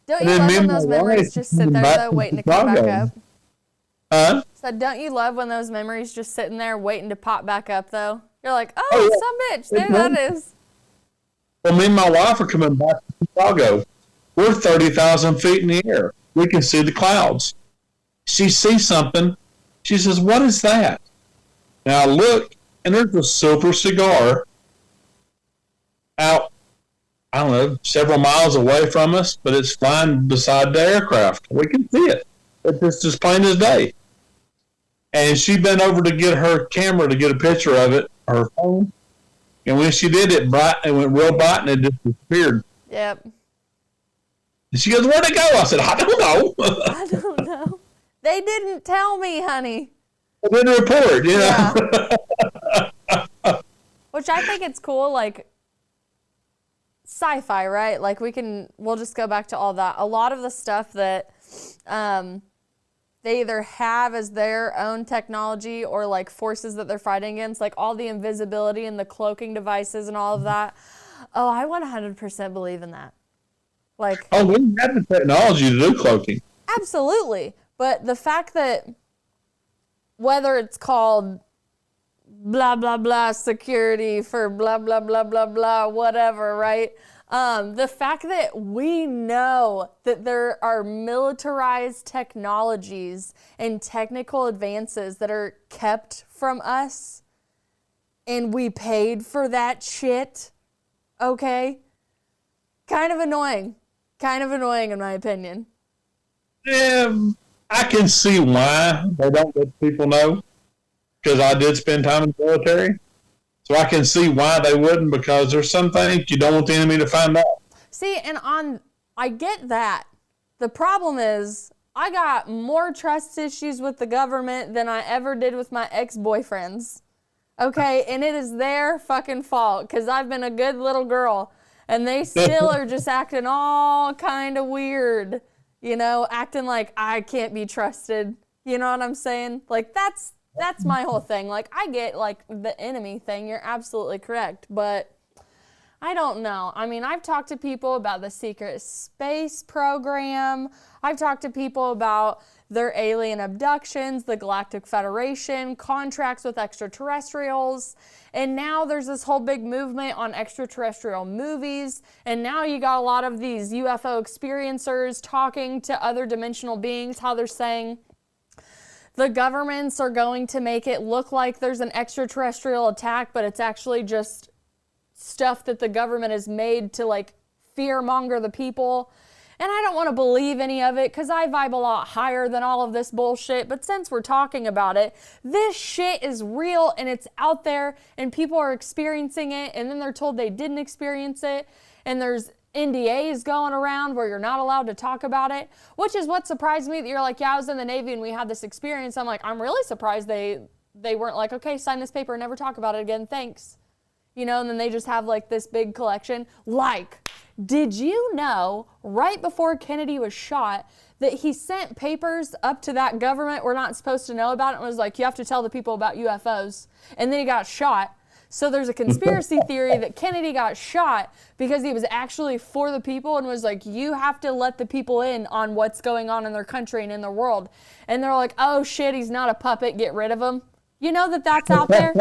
Don't you love when those memories just sit there, though, waiting to come back up? Huh? So don't you love when those memories just sitting there waiting to pop back up, though? You're like, oh, some bitch, there that is. Well, me and my wife are coming back to Chicago. We're 30,000 feet in the air. We can see the clouds. She sees something. She says, what is that? Now I look, and there's a silver cigar out I don't know, several miles away from us, but it's flying beside the aircraft. We can see it. It's just as plain as day. And she bent over to get her camera to get a picture of it, her phone. And when she did, it went real bright and it just disappeared. Yep. And she goes, "Where'd it go?" I said, "I don't know." I don't know. They didn't tell me, honey. I didn't report, you know. Yeah. Which I think it's cool, like sci-fi, right? Like we'll just go back to all that. A lot of the stuff that they either have as their own technology or like forces that they're fighting against, like all the invisibility and the cloaking devices and all of that. Oh, I 100% believe in that. Like, oh, we have the technology to do cloaking. Absolutely. But the fact that whether it's called blah, blah, blah security for blah, blah, blah, blah, blah, whatever, right? The fact that we know that there are militarized technologies and technical advances that are kept from us and we paid for that shit, okay? Kind of annoying. Kind of annoying in my opinion. Yeah, I can see why they don't let people know, because I did spend time in the military. So I can see why they wouldn't, because there's some things you don't want the enemy to find out. See, I get that. The problem is I got more trust issues with the government than I ever did with my ex-boyfriends. Okay, and it is their fucking fault, because I've been a good little girl, and they still are just acting all kind of weird. You know, acting like I can't be trusted. You know what I'm saying? Like, that's my whole thing. Like, I get, like, the enemy thing. You're absolutely correct. But I don't know. I mean, I've talked to people about the secret space program. I've talked to people about their alien abductions, the Galactic Federation, contracts with extraterrestrials. And now there's this whole big movement on extraterrestrial movies. And now you got a lot of these UFO experiencers talking to other dimensional beings, how they're saying the governments are going to make it look like there's an extraterrestrial attack, but it's actually just stuff that the government has made to like fearmonger the people. And I don't want to believe any of it because I vibe a lot higher than all of this bullshit. But since we're talking about it, this shit is real and it's out there and people are experiencing it and then they're told they didn't experience it. And there's NDAs going around where you're not allowed to talk about it, which is what surprised me that you're like, yeah, I was in the Navy and we had this experience. I'm like, I'm really surprised they weren't like, okay, sign this paper and never talk about it again. Thanks. You know, and then they just have like this big collection. Like, did you know right before Kennedy was shot that he sent papers up to that government we're not supposed to know about it and was like, you have to tell the people about UFOs. And then he got shot. So there's a conspiracy theory that Kennedy got shot because he was actually for the people and was like, you have to let the people in on what's going on in their country and in their world. And they're like, oh shit, he's not a puppet, get rid of him. You know that that's out there?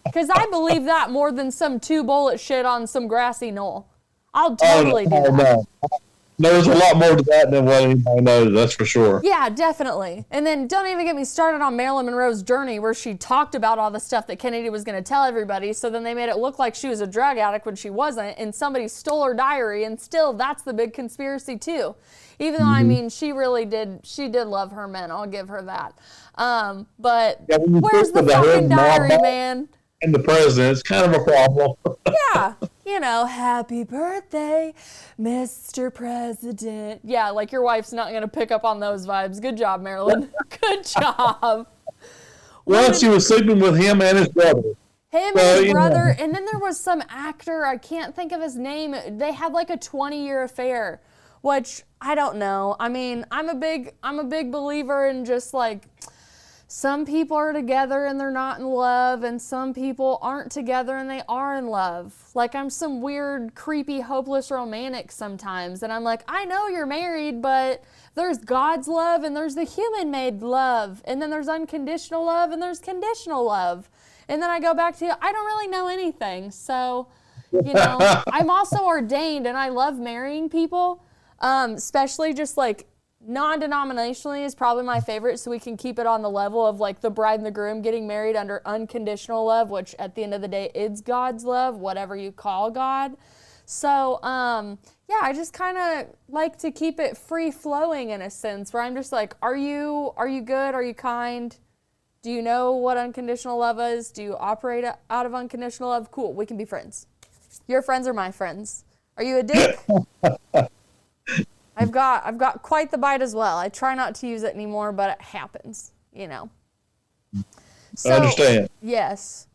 Because I believe that more than some 2-bullet shit on some grassy knoll. I'll totally do that. No. There's a lot more to that than what anybody knows, that's for sure. Yeah, definitely. And then don't even get me started on Marilyn Monroe's journey where she talked about all the stuff that Kennedy was going to tell everybody. So then they made it look like she was a drug addict when she wasn't. And somebody stole her diary. And still, that's the big conspiracy too. Even though, I mean, she did love her men. I'll give her that. But yeah, where's the fucking diary, man? And the president, it's kind of a problem. Yeah, you know, happy birthday, Mr. President. Yeah, like your wife's not going to pick up on those vibes. Good job, Marilyn. Good job. Well, she was sleeping with him and his brother. Him and his brother, and then there was some actor, I can't think of his name. They had like a 20-year affair, which I don't know. I mean, I'm a big believer in just like, some people are together and they're not in love, and some people aren't together and they are in love. Like, I'm some weird, creepy, hopeless romantic sometimes, and I'm like, I know you're married, but there's God's love and there's the human-made love, and then there's unconditional love and there's conditional love. And then I go back to, I don't really know anything. So, you know, I'm also ordained and I love marrying people, especially just like non-denominationally is probably my favorite, so we can keep it on the level of like the bride and the groom getting married under unconditional love, which at the end of the day is God's love, whatever you call God. So, yeah, I just kind of like to keep it free flowing in a sense where I'm just like, are you good? Are you kind? Do you know what unconditional love is? Do you operate out of unconditional love? Cool, we can be friends. Your friends are my friends. Are you a dick? I've got quite the bite as well. I try not to use it anymore, but it happens, you know. So, I understand. Yes.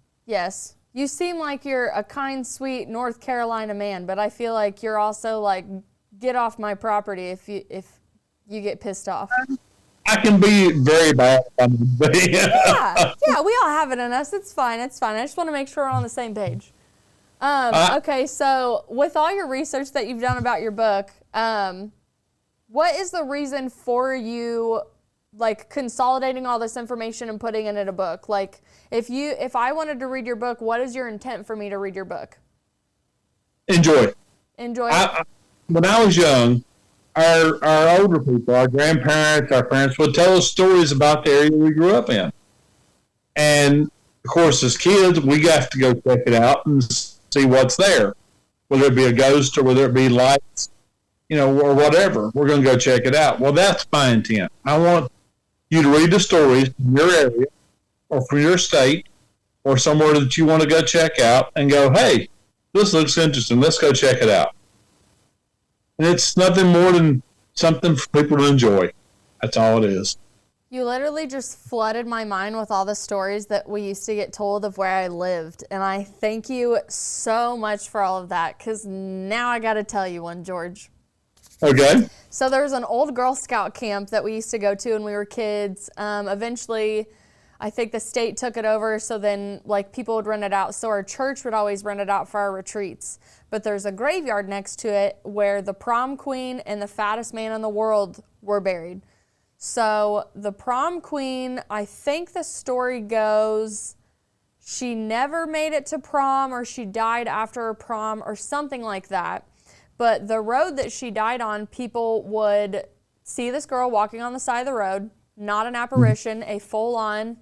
You seem like you're a kind, sweet North Carolina man, but I feel like you're also like, get off my property if you get pissed off. I can be very bad. Yeah, we all have it in us. It's fine. I just want to make sure we're on the same page. Okay, so with all your research that you've done about your book, what is the reason for you like consolidating all this information and putting it in a book? Like if I wanted to read your book, what is your intent for me to read your book? Enjoy. When I was young, our older people, our grandparents, our parents would tell us stories about the area we grew up in. And of course, as kids, we got to go check it out and see what's there, whether it be a ghost or whether it be lights, or whatever. We're going to go check it out. Well, that's my intent. I want you to read the stories from your area or from your state or somewhere that you want to go check out and go, hey, this looks interesting. Let's go check it out. And it's nothing more than something for people to enjoy. That's all it is. You literally just flooded my mind with all the stories that we used to get told of where I lived. And I thank you so much for all of that, because now I got to tell you one, George. Okay. So there was an old Girl Scout camp that we used to go to when we were kids. Eventually, I think the state took it over, so then like people would rent it out. So our church would always rent it out for our retreats. But there's a graveyard next to it where the prom queen and the fattest man in the world were buried. So the prom queen, I think the story goes, she never made it to prom, or she died after her prom or something like that. But the road that she died on, people would see this girl walking on the side of the road, not an apparition, a full-on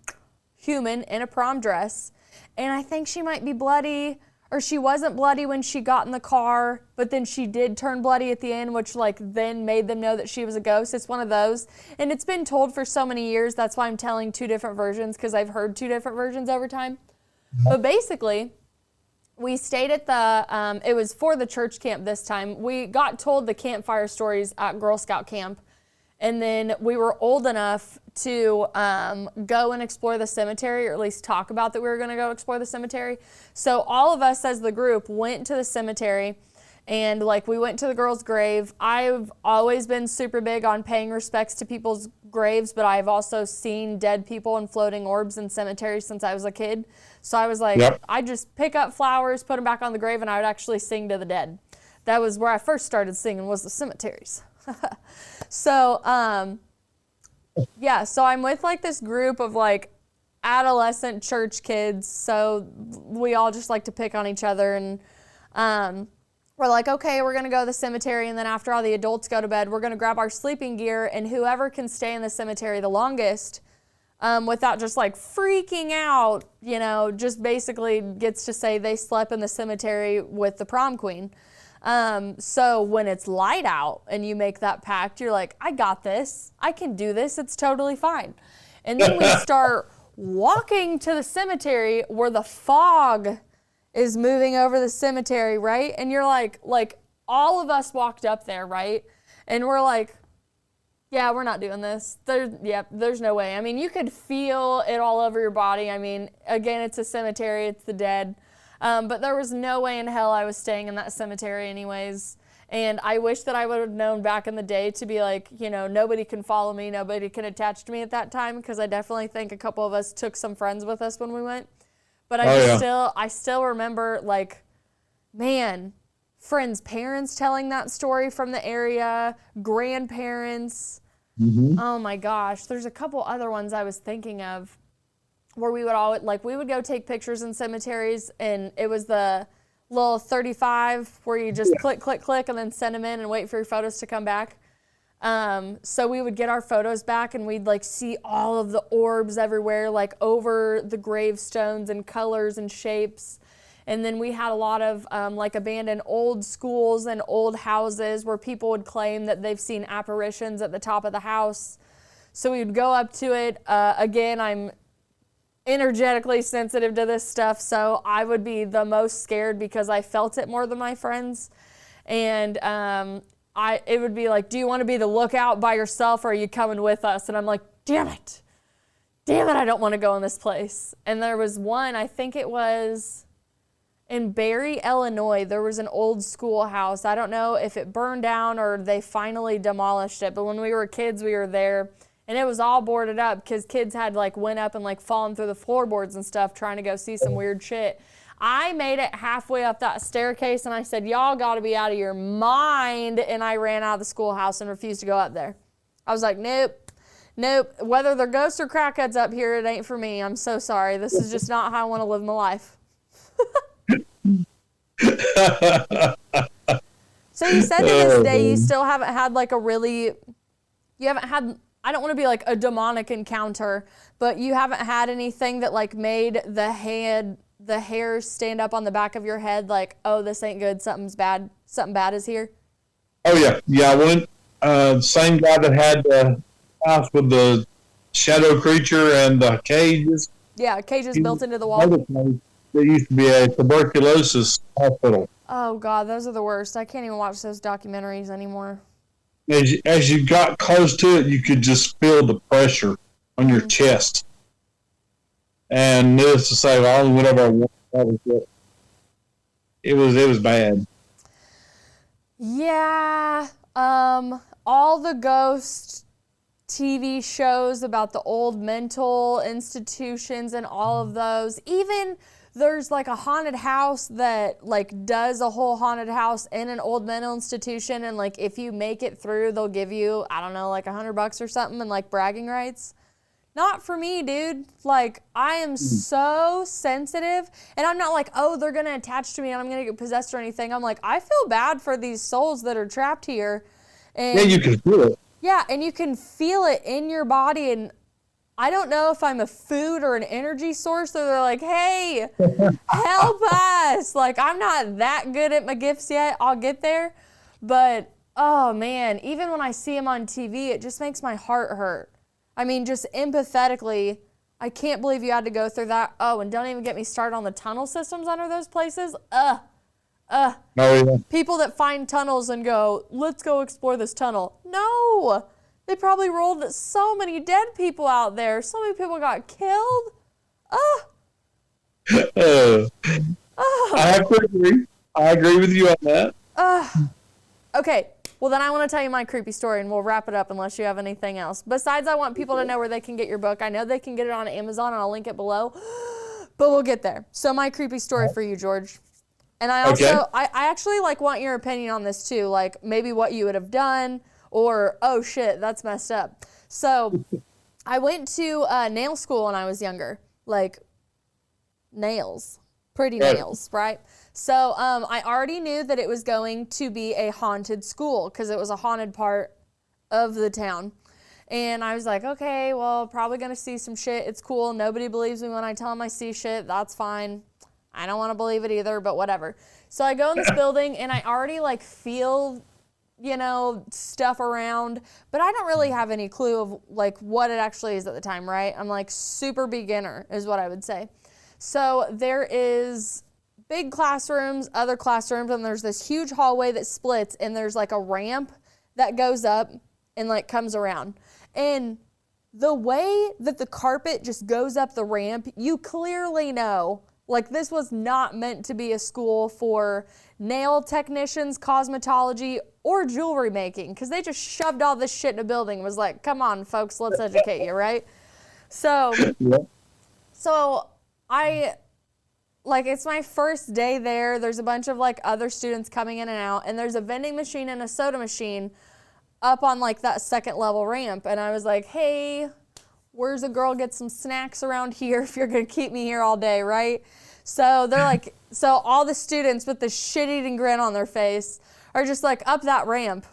human in a prom dress. And I think she might be bloody, or she wasn't bloody when she got in the car, but then she did turn bloody at the end, which like then made them know that she was a ghost. It's one of those. And it's been told for so many years. That's why I'm telling two different versions, because I've heard two different versions over time. But basically, we stayed at the, it was for the church camp this time. We got told the campfire stories at Girl Scout camp. And then we were old enough to go and explore the cemetery, or at least talk about that we were going to go explore the cemetery. So all of us as the group went to the cemetery, and like we went to the girl's grave. I've always been super big on paying respects to people's graves, but I've also seen dead people and floating orbs in cemeteries since I was a kid. So I was like, yep. I'd just pick up flowers, put them back on the grave, and I would actually sing to the dead. That was where I first started singing, was the cemeteries. So, yeah, so I'm with like this group of like adolescent church kids. So we all just like to pick on each other, and we're like, okay, we're going to go to the cemetery. And then after all the adults go to bed, we're going to grab our sleeping gear, and whoever can stay in the cemetery the longest, without just like freaking out, just basically gets to say they slept in the cemetery with the prom queen. So when it's light out and you make that pact, you're like, I got this. I can do this. It's totally fine. And then we start walking to the cemetery where the fog is moving over the cemetery, right? And you're like all of us walked up there, right? And we're like, yeah, we're not doing this. There's no way. I mean, you could feel it all over your body. I mean, again, it's a cemetery. It's the dead. But there was no way in hell I was staying in that cemetery anyways. And I wish that I would have known back in the day to be like, nobody can follow me, nobody can attach to me at that time, because I definitely think a couple of us took some friends with us when we went. But I still remember, like, man, friends' parents telling that story from the area, grandparents. Mm-hmm. Oh my gosh, there's a couple other ones I was thinking of, where we would go take pictures in cemeteries, and it was the little 35 where you just click, and then send them in and wait for your photos to come back. So we would get our photos back, and we'd like see all of the orbs everywhere, like over the gravestones and colors and shapes. And then we had a lot of like abandoned old schools and old houses where people would claim that they've seen apparitions at the top of the house. So we would go up to it. Again, I'm energetically sensitive to this stuff, so I would be the most scared because I felt it more than my friends. And it would be like, do you want to be the lookout by yourself, or are you coming with us? And I'm like, damn it, I don't want to go in this place. And there was one, I think it was in Barry, Illinois, there was an old schoolhouse. I don't know if it burned down or they finally demolished it, but when we were kids, we were there, and it was all boarded up because kids had like went up and like fallen through the floorboards and stuff trying to go see some weird shit. I made it halfway up that staircase and I said, y'all got to be out of your mind. And I ran out of the schoolhouse and refused to go up there. I was like, nope. Whether they're ghosts or crackheads up here, it ain't for me. I'm so sorry. This is just not how I want to live my life. So you said to this day, you still haven't had like you haven't had, I don't want to be like a demonic encounter, but you haven't had anything that like made the hairs stand up on the back of your head like, oh, this ain't good, something bad is here? Oh, yeah. I went, same guy that had the house with the shadow creature and the cages. Yeah, cages built into the wall. There used to be a tuberculosis hospital. Oh, God, those are the worst. I can't even watch those documentaries anymore. As you got close to it, you could just feel the pressure on your chest. And needless to say, I only went over it was bad. Yeah. All the ghost TV shows about the old mental institutions and all of those. Even there's like a haunted house that like does a whole haunted house in an old mental institution, and like if you make it through, they'll give you, I don't know, like $100 or something and like bragging rights. Not for me, dude. Like, I am so sensitive, and I'm not like, oh, they're gonna attach to me and I'm gonna get possessed or anything. I'm like, I feel bad for these souls that are trapped here. And yeah, you can feel it. Yeah, and you can feel it in your body, and I don't know if I'm a food or an energy source, so they're like, hey, help us. Like, I'm not that good at my gifts yet. I'll get there. But, oh, man, even when I see them on TV, it just makes my heart hurt. I mean, just empathetically, I can't believe you had to go through that. Oh, and don't even get me started on the tunnel systems under those places. Oh, yeah. People that find tunnels and go, let's go explore this tunnel. No. They probably rolled so many dead people out there. So many people got killed. I have to agree. I agree with you on that. Okay. Well, then I want to tell you my creepy story, and we'll wrap it up unless you have anything else. Besides, I want people to know where they can get your book. I know they can get it on Amazon, and I'll link it below. But we'll get there. So my creepy story for you, George. And I also, Okay. I actually like want your opinion on this too. Like maybe what you would have done. Or, oh shit, that's messed up. So I went to nail school when I was younger. Like, nails. Pretty nails, right? So I already knew that it was going to be a haunted school because it was a haunted part of the town. And I was like, okay, well, probably going to see some shit. It's cool. Nobody believes me when I tell them I see shit. That's fine. I don't want to believe it either, but whatever. So I go in this building, and I already, like, feel, you know, stuff around, but I don't really have any clue of like what it actually is at the time, right? I'm like super beginner is what I would say. So there is big classrooms, other classrooms, and there's this huge hallway that splits, and there's like a ramp that goes up and like comes around. And the way that the carpet just goes up the ramp, you clearly know like this was not meant to be a school for nail technicians, cosmetology, or jewelry making, because they just shoved all this shit in a building and was like, come on, folks, let's educate you, right? So, it's my first day there. There's a bunch of like other students coming in and out, and there's a vending machine and a soda machine up on like that second level ramp. And I was like, hey, where's a girl get some snacks around here if you're gonna keep me here all day, right? So they're like, so all the students with the shit-eating grin on their face are just like up that ramp,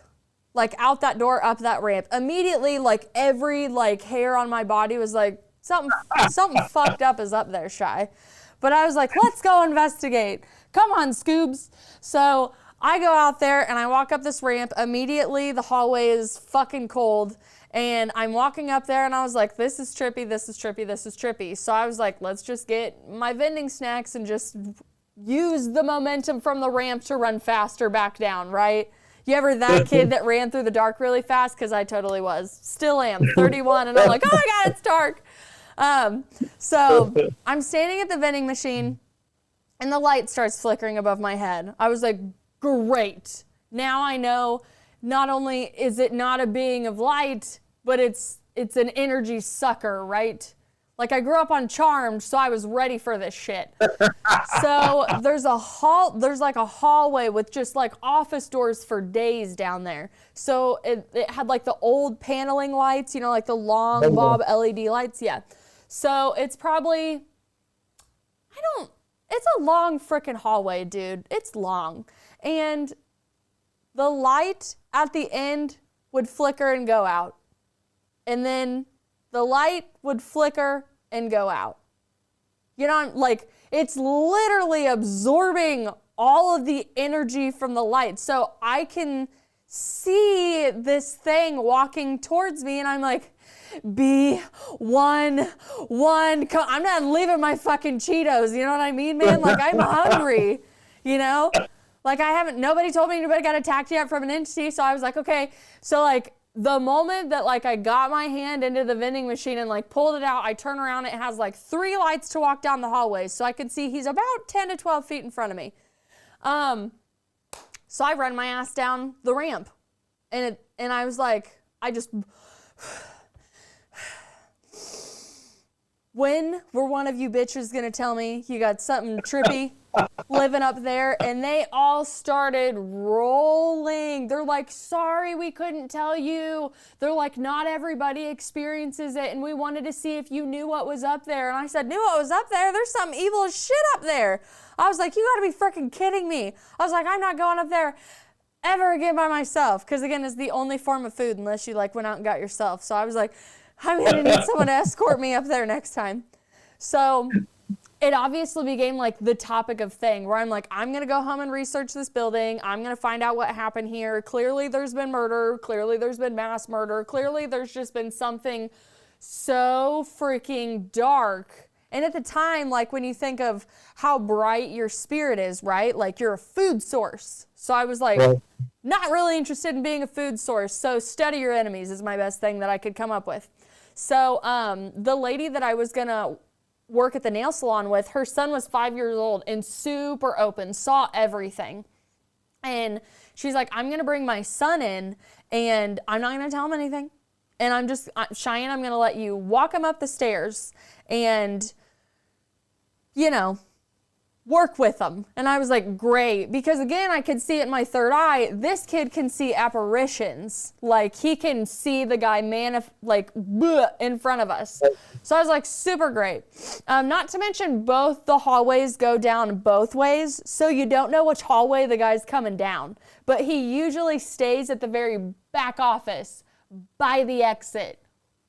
like out that door, up that ramp. Immediately, like every like hair on my body was like, something fucked up is up there, Shy. But I was like, let's go investigate. Come on, Scoobs. So I go out there and I walk up this ramp. Immediately, the hallway is fucking cold. And I'm walking up there and I was like, this is trippy, this is trippy, this is trippy. So I was like, let's just get my vending snacks and just use the momentum from the ramp to run faster back down, right? You ever that kid that ran through the dark really fast? Because I totally was. Still am, 31, and I'm like, oh my God, it's dark. So I'm standing at the vending machine, and the light starts flickering above my head. I was like, great. Now I know not only is it not a being of light, but it's an energy sucker, right? Like, I grew up on Charmed, so I was ready for this shit. So there's like a hallway with just like office doors for days down there. So it had like the old paneling lights, you know, like the long bob LED lights. Yeah. So it's probably, it's a long freaking hallway, dude. It's long. And the light at the end would flicker and go out. And then the light would flicker and go out. You know, like, it's literally absorbing all of the energy from the light. So I can see this thing walking towards me, and I'm like, one, I'm not leaving my fucking Cheetos, you know what I mean, man? Like, I'm hungry, you know? Like, nobody told me anybody got attacked yet from an entity, so I was like, okay. So, like, the moment that, like, I got my hand into the vending machine and, like, pulled it out, I turn around, it has, like, 3 lights to walk down the hallway, so I can see he's about 10 to 12 feet in front of me. So I run my ass down the ramp, and I was like, when were one of you bitches gonna tell me you got something trippy living up there? And they all started rolling. They're like, sorry, we couldn't tell you. They're like, not everybody experiences it, and we wanted to see if you knew what was up there. And I said, knew what was up there? There's something evil as shit up there. I was like, you gotta be freaking kidding me. I was like, I'm not going up there ever again by myself, because again, it's the only form of food unless you like went out and got yourself. So I was like, I'm gonna need someone to escort me up there next time. So it obviously became like the topic of thing where I'm like, I'm gonna go home and research this building. I'm gonna find out what happened here. Clearly there's been murder. Clearly there's been mass murder. Clearly there's just been something so freaking dark. And at the time, like, when you think of how bright your spirit is, right? Like, you're a food source. So I was like, not really interested in being a food source. So study your enemies is my best thing that I could come up with. So the lady that I was gonna work at the nail salon with, her son was 5 years old and super open, saw everything. And she's like, I'm gonna bring my son in and I'm not gonna tell him anything. And Cheyenne, I'm gonna let you walk him up the stairs and, you know, work with them. And I was like, great. Because again, I could see it in my third eye. This kid can see apparitions. Like, he can see the guy in front of us. So I was like, super great. Not to mention both the hallways go down both ways. So you don't know which hallway the guy's coming down. But he usually stays at the very back office by the exit,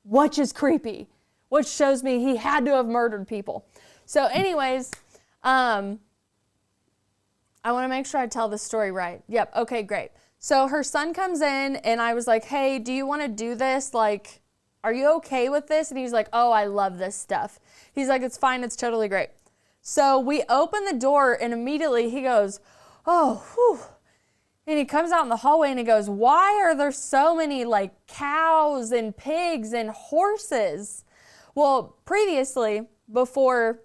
which is creepy, which shows me he had to have murdered people. So anyways, I want to make sure I tell the story right. Yep. Okay, great. So her son comes in and I was like, hey, do you want to do this? Like, are you okay with this? And he's like, oh, I love this stuff. He's like, it's fine. It's totally great. So we open the door and immediately he goes, oh, whew. And he comes out in the hallway and he goes, why are there so many like cows and pigs and horses? Well, previously, before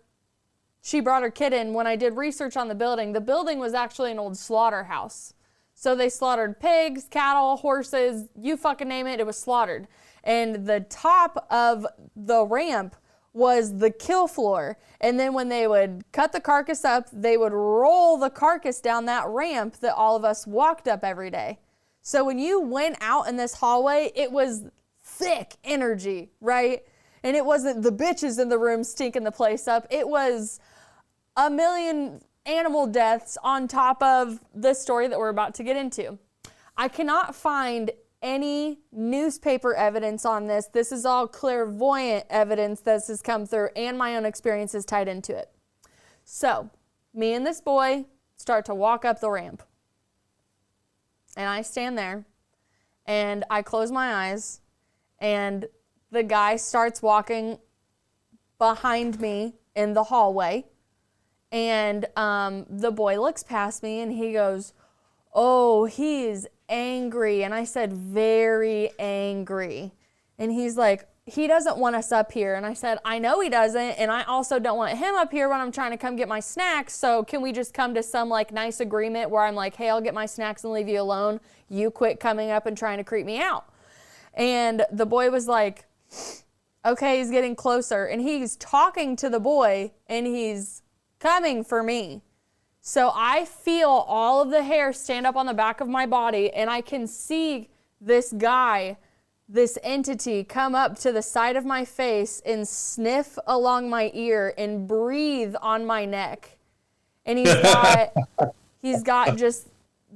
she brought her kid in, when I did research on the building was actually an old slaughterhouse. So they slaughtered pigs, cattle, horses, you fucking name it, it was slaughtered. And the top of the ramp was the kill floor. And then when they would cut the carcass up, they would roll the carcass down that ramp that all of us walked up every day. So when you went out in this hallway, it was thick energy, right? And it wasn't the bitches in the room stinking the place up. It was a million animal deaths on top of the story that we're about to get into. I cannot find any newspaper evidence on this. This is all clairvoyant evidence that has come through and my own experiences tied into it. So me and this boy start to walk up the ramp. And I stand there and I close my eyes and the guy starts walking behind me in the hallway. And the boy looks past me and he goes, "Oh, he's angry." And I said, "Very angry." And he's like, "He doesn't want us up here." And I said, "I know he doesn't. And I also don't want him up here when I'm trying to come get my snacks. So can we just come to some like nice agreement where I'm like, hey, I'll get my snacks and leave you alone. You quit coming up and trying to creep me out." And the boy was like, okay, he's getting closer. And he's talking to the boy and he's coming for me. So I feel all of the hair stand up on the back of my body and I can see this guy, this entity, come up to the side of my face and sniff along my ear and breathe on my neck. And he's got just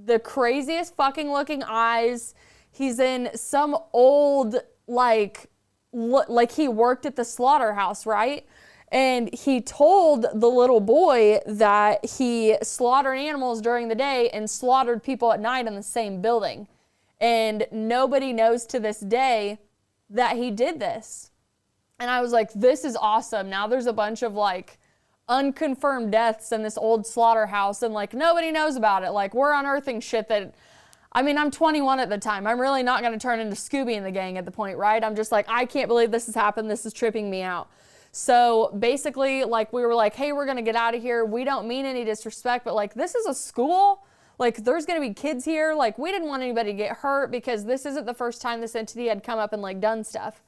the craziest fucking looking eyes. He's in some old, like he worked at the slaughterhouse, right? And he told the little boy that he slaughtered animals during the day and slaughtered people at night in the same building. And nobody knows to this day that he did this. And I was like, this is awesome. Now there's a bunch of like unconfirmed deaths in this old slaughterhouse and like nobody knows about it. Like we're unearthing shit that, I mean, I'm 21 at the time. I'm really not going to turn into Scooby and the gang at the point, right? I'm just like, I can't believe this has happened. This is tripping me out. So basically, like, we were like, hey, we're going to get out of here. We don't mean any disrespect, but like, this is a school. Like, there's going to be kids here. Like, we didn't want anybody to get hurt because this isn't the first time this entity had come up and like done stuff.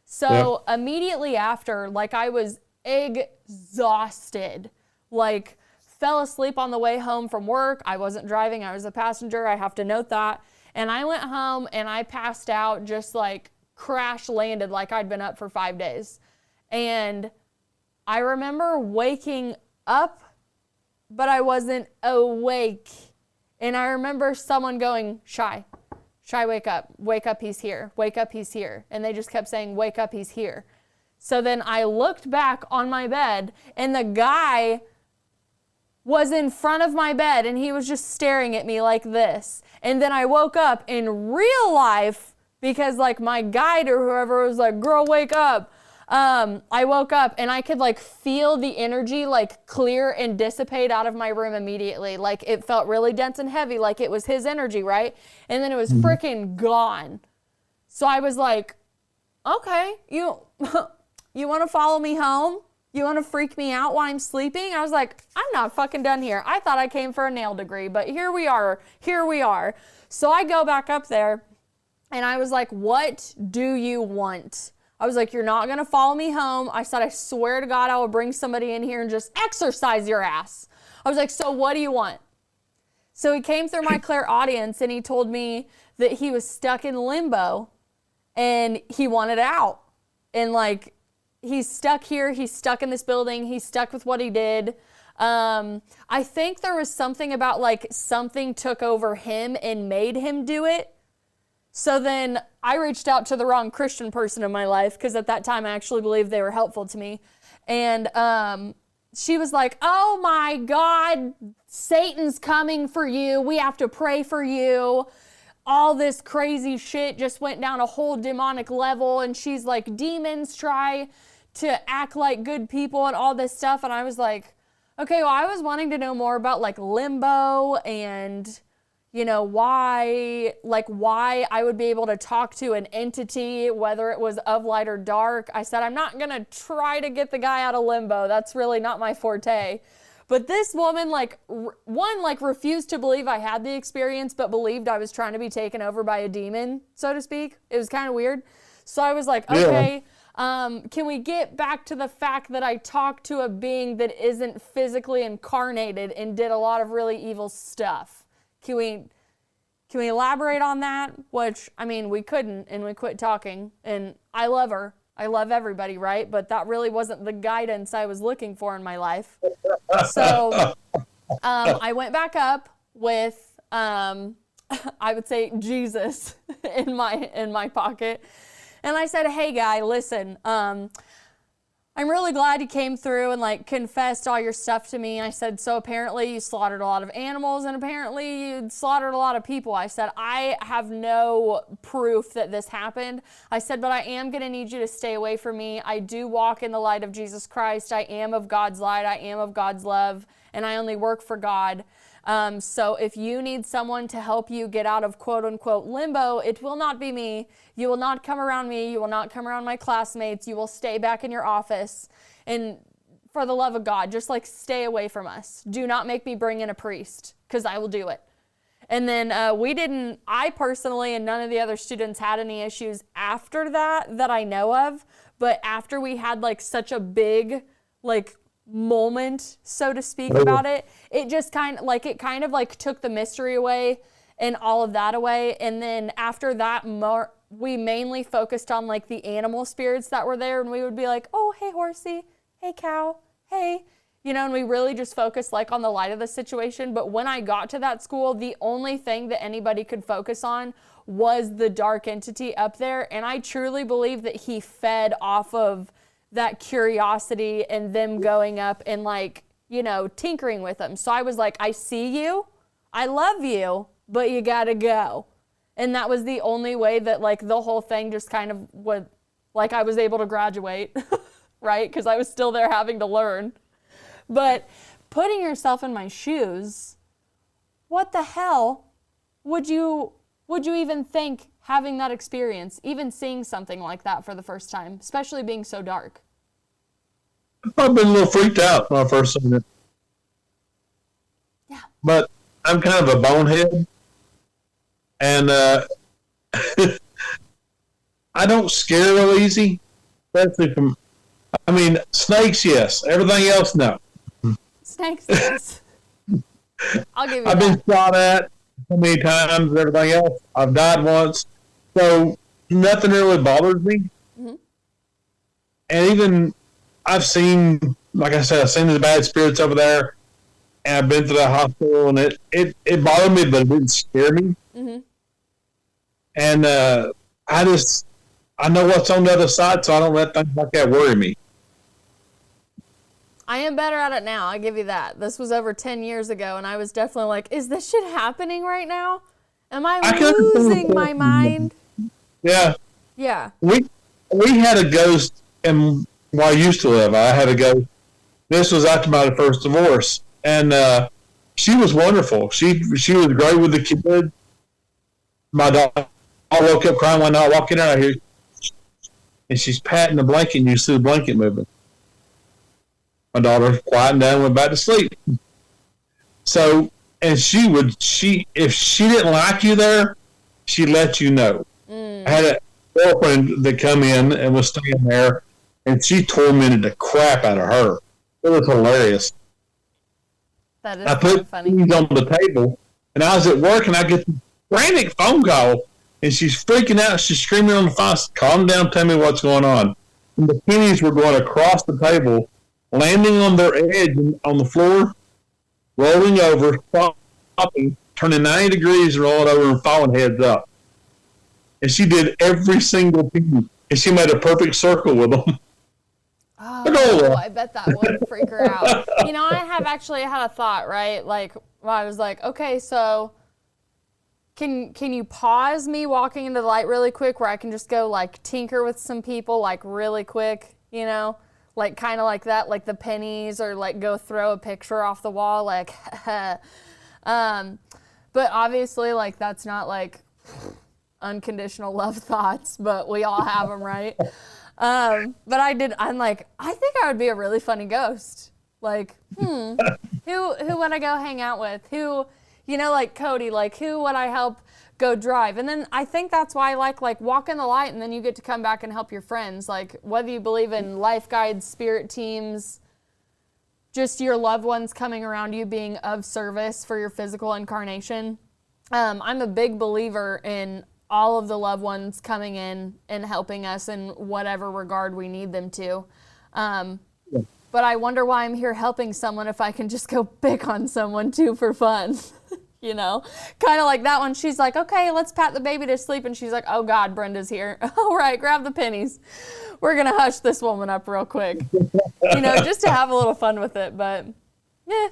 So immediately after, like, I was exhausted, like fell asleep on the way home from work. I wasn't driving. I was a passenger. I have to note that. And I went home and I passed out, just like crash landed like I'd been up for 5 days. And I remember waking up, but I wasn't awake. And I remember someone going, Shy, wake up, he's here, wake up, he's here. And they just kept saying, wake up, he's here. So then I looked back on my bed and the guy was in front of my bed and he was just staring at me like this. And then I woke up in real life because like my guide or whoever was like, girl, wake up. I woke up and I could like feel the energy like clear and dissipate out of my room immediately. Like it felt really dense and heavy, like it was his energy, right? And then it was freaking gone. So I was like, okay, you want to follow me home? You want to freak me out while I'm sleeping? I was like, I'm not fucking done here. I thought I came for a nail degree, but here we are. So I go back up there and I was like, what do you want? I was like, you're not going to follow me home. I said, I swear to God, I will bring somebody in here and just exercise your ass. I was like, so what do you want? So he came through my clairaudience and he told me that he was stuck in limbo and he wanted out. And like, he's stuck here. He's stuck in this building. He's stuck with what he did. I think there was something about like something took over him and made him do it. So then I reached out to the wrong Christian person in my life because at that time I actually believed they were helpful to me. And she was like, oh my God, Satan's coming for you. We have to pray for you. All this crazy shit just went down a whole demonic level. And she's like, demons try to act like good people and all this stuff. And I was like, okay, well, I was wanting to know more about like limbo and you know, why I would be able to talk to an entity, whether it was of light or dark. I said, I'm not going to try to get the guy out of limbo. That's really not my forte. But this woman, refused to believe I had the experience, but believed I was trying to be taken over by a demon, so to speak. It was kind of weird. So I was like, okay, can we get back to the fact that I talked to a being that isn't physically incarnated and did a lot of really evil stuff? Can we elaborate on that? Which, I mean, we couldn't, and we quit talking. And I love her. I love everybody, right? But that really wasn't the guidance I was looking for in my life. So I went back up with, I would say, Jesus in my pocket. And I said, hey, guy, listen, I'm really glad you came through and like confessed all your stuff to me. I said, so apparently you slaughtered a lot of animals and apparently you slaughtered a lot of people. I said, I have no proof that this happened. I said, but I am going to need you to stay away from me. I do walk in the light of Jesus Christ. I am of God's light. I am of God's love, and I only work for God. So if you need someone to help you get out of quote unquote limbo, it will not be me. You will not come around me. You will not come around my classmates. You will stay back in your office. And for the love of God, just like stay away from us. Do not make me bring in a priest, because I will do it. And then I personally and none of the other students had any issues after that I know of. But after we had like such a big like moment, so to speak, about it, it just kind of like took the mystery away and all of that away. And then after that, we mainly focused on like the animal spirits that were there, and we would be like, oh, hey horsey, hey cow, hey, and we really just focused like on the light of the situation. But when I got to that school, the only thing that anybody could focus on was the dark entity up there. And I truly believe that he fed off of that curiosity and them going up and like, tinkering with them. So I was like, I see you, I love you, but you gotta go. And that was the only way that like the whole thing just kind of would, like I was able to graduate, right? Because I was still there having to learn. But putting yourself in my shoes, what the hell would you even think having that experience, even seeing something like that for the first time, especially being so dark? I've been a little freaked out when I first seen it. Yeah. But I'm kind of a bonehead. And I don't scare real easy. Especially snakes, yes. Everything else, no. Snakes, yes. I'll give you I've that. been shot at so many times, everything else. I've died once. So nothing really bothers me. Mm-hmm. And even I've seen, like I said, I've seen the bad spirits over there, and I've been to the hospital, and it bothered me, but it didn't scare me. Mm-hmm. And I know what's on the other side, so I don't let things like that worry me. I am better at it now, I give you that. This was over 10 years ago, and I was definitely like, is this shit happening right now? Am I losing my mind? Yeah. Yeah. We had a ghost, and where I used to live, I had a ghost. This was after my first divorce, and she was wonderful. She was great with the kids. My dog, I woke up crying one night, walking out here, and she's patting the blanket, and you see the blanket moving. My daughter quieted down and went back to sleep. So, and if she didn't like you there, she'd let you know. I had a girlfriend that come in and was staying there, and she tormented the crap out of her. It was hilarious. That is I kind put of funny. things on the table, and I was at work, and I get a frantic phone call, and she's freaking out. She's screaming on the phone, calm down, tell me what's going on. And the pennies were going across the table, landing on their edge on the floor, rolling over, stopping, turning 90 degrees, rolling over, and falling heads up. And she did every single penny, and she made a perfect circle with them. Oh, I bet that would freak her out. I have actually had a thought, right? Like, I was like, okay, so can you pause me walking into the light really quick where I can just go, like, tinker with some people, like, really quick, Like, kind of like that, like the pennies, or, like, go throw a picture off the wall, like, but obviously, like, that's not, like, unconditional love thoughts, but we all have them, right? But I'm like, I think I would be a really funny ghost. Like, who would I go hang out with? Who, like Cody, like who would I help go drive? And then I think that's why I like walk in the light, and then you get to come back and help your friends. Like, whether you believe in life guides, spirit teams, just your loved ones coming around you being of service for your physical incarnation. I'm a big believer in all of the loved ones coming in and helping us in whatever regard we need them to. But I wonder why I'm here helping someone if I can just go pick on someone too for fun. You know, kind of like that one. She's like, okay, let's pat the baby to sleep. And she's like, oh God, Brenda's here. All right, grab the pennies. We're going to hush this woman up real quick, you know, just to have a little fun with it. But yeah,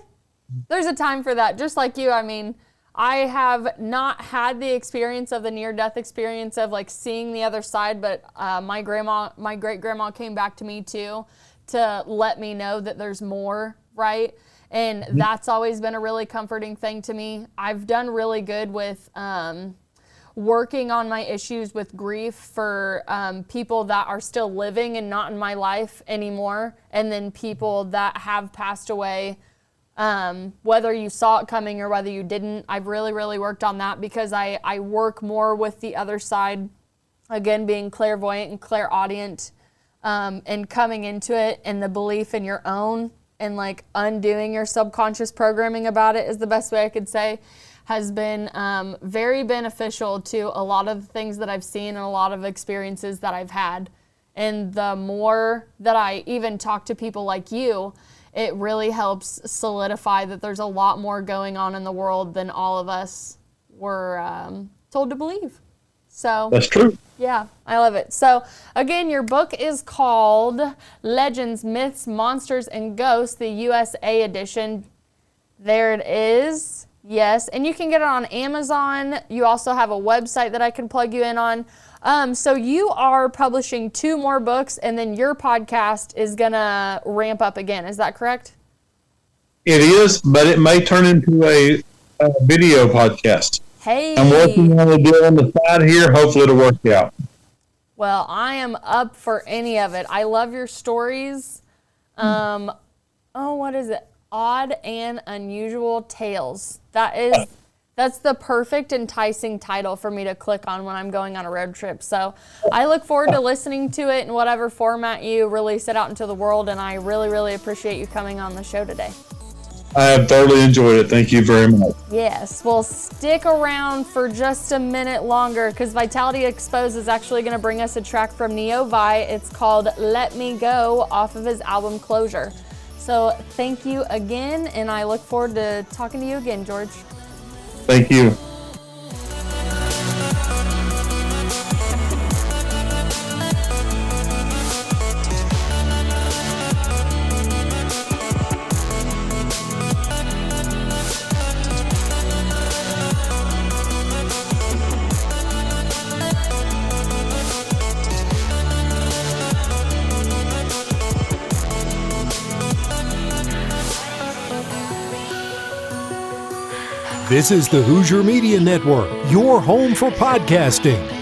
there's a time for that. Just like you, I mean, I have not had the experience of the near-death experience of like seeing the other side, but my great-grandma came back to me too to let me know that there's more, right? And that's always been a really comforting thing to me. I've done really good with working on my issues with grief for people that are still living and not in my life anymore, and then people that have passed away, whether you saw it coming or whether you didn't. I've really, really worked on that because I work more with the other side, again, being clairvoyant and clairaudient, and coming into it and the belief in your own and like undoing your subconscious programming about it is the best way I could say, has been very beneficial to a lot of the things that I've seen and a lot of experiences that I've had. And the more that I even talk to people like you, it really helps solidify that there's a lot more going on in the world than all of us were told to believe. So that's true. Yeah, I love it. So again, your book is called Legends, Myths, Monsters, and Ghosts, the USA edition. There it is. Yes, and you can get it on Amazon. You also have a website that I can plug you in on. So you are publishing 2 more books, and then your podcast is going to ramp up again. Is that correct? It is, but it may turn into a video podcast. Hey. I'm working on a deal on the side here. Hopefully it'll work out. Well, I am up for any of it. I love your stories. What is it? Odd and Unusual Tales. That's the perfect enticing title for me to click on when I'm going on a road trip. So I look forward to listening to it in whatever format you release it out into the world, and I really, really appreciate you coming on the show today. I have thoroughly enjoyed it. Thank you very much. Yes. Well, stick around for just a minute longer because Vitality Exposed is actually going to bring us a track from Neo Vi. It's called Let Me Go off of his album Closure. So thank you again, and I look forward to talking to you again, George. Thank you. This is the Hoosier Media Network, your home for podcasting.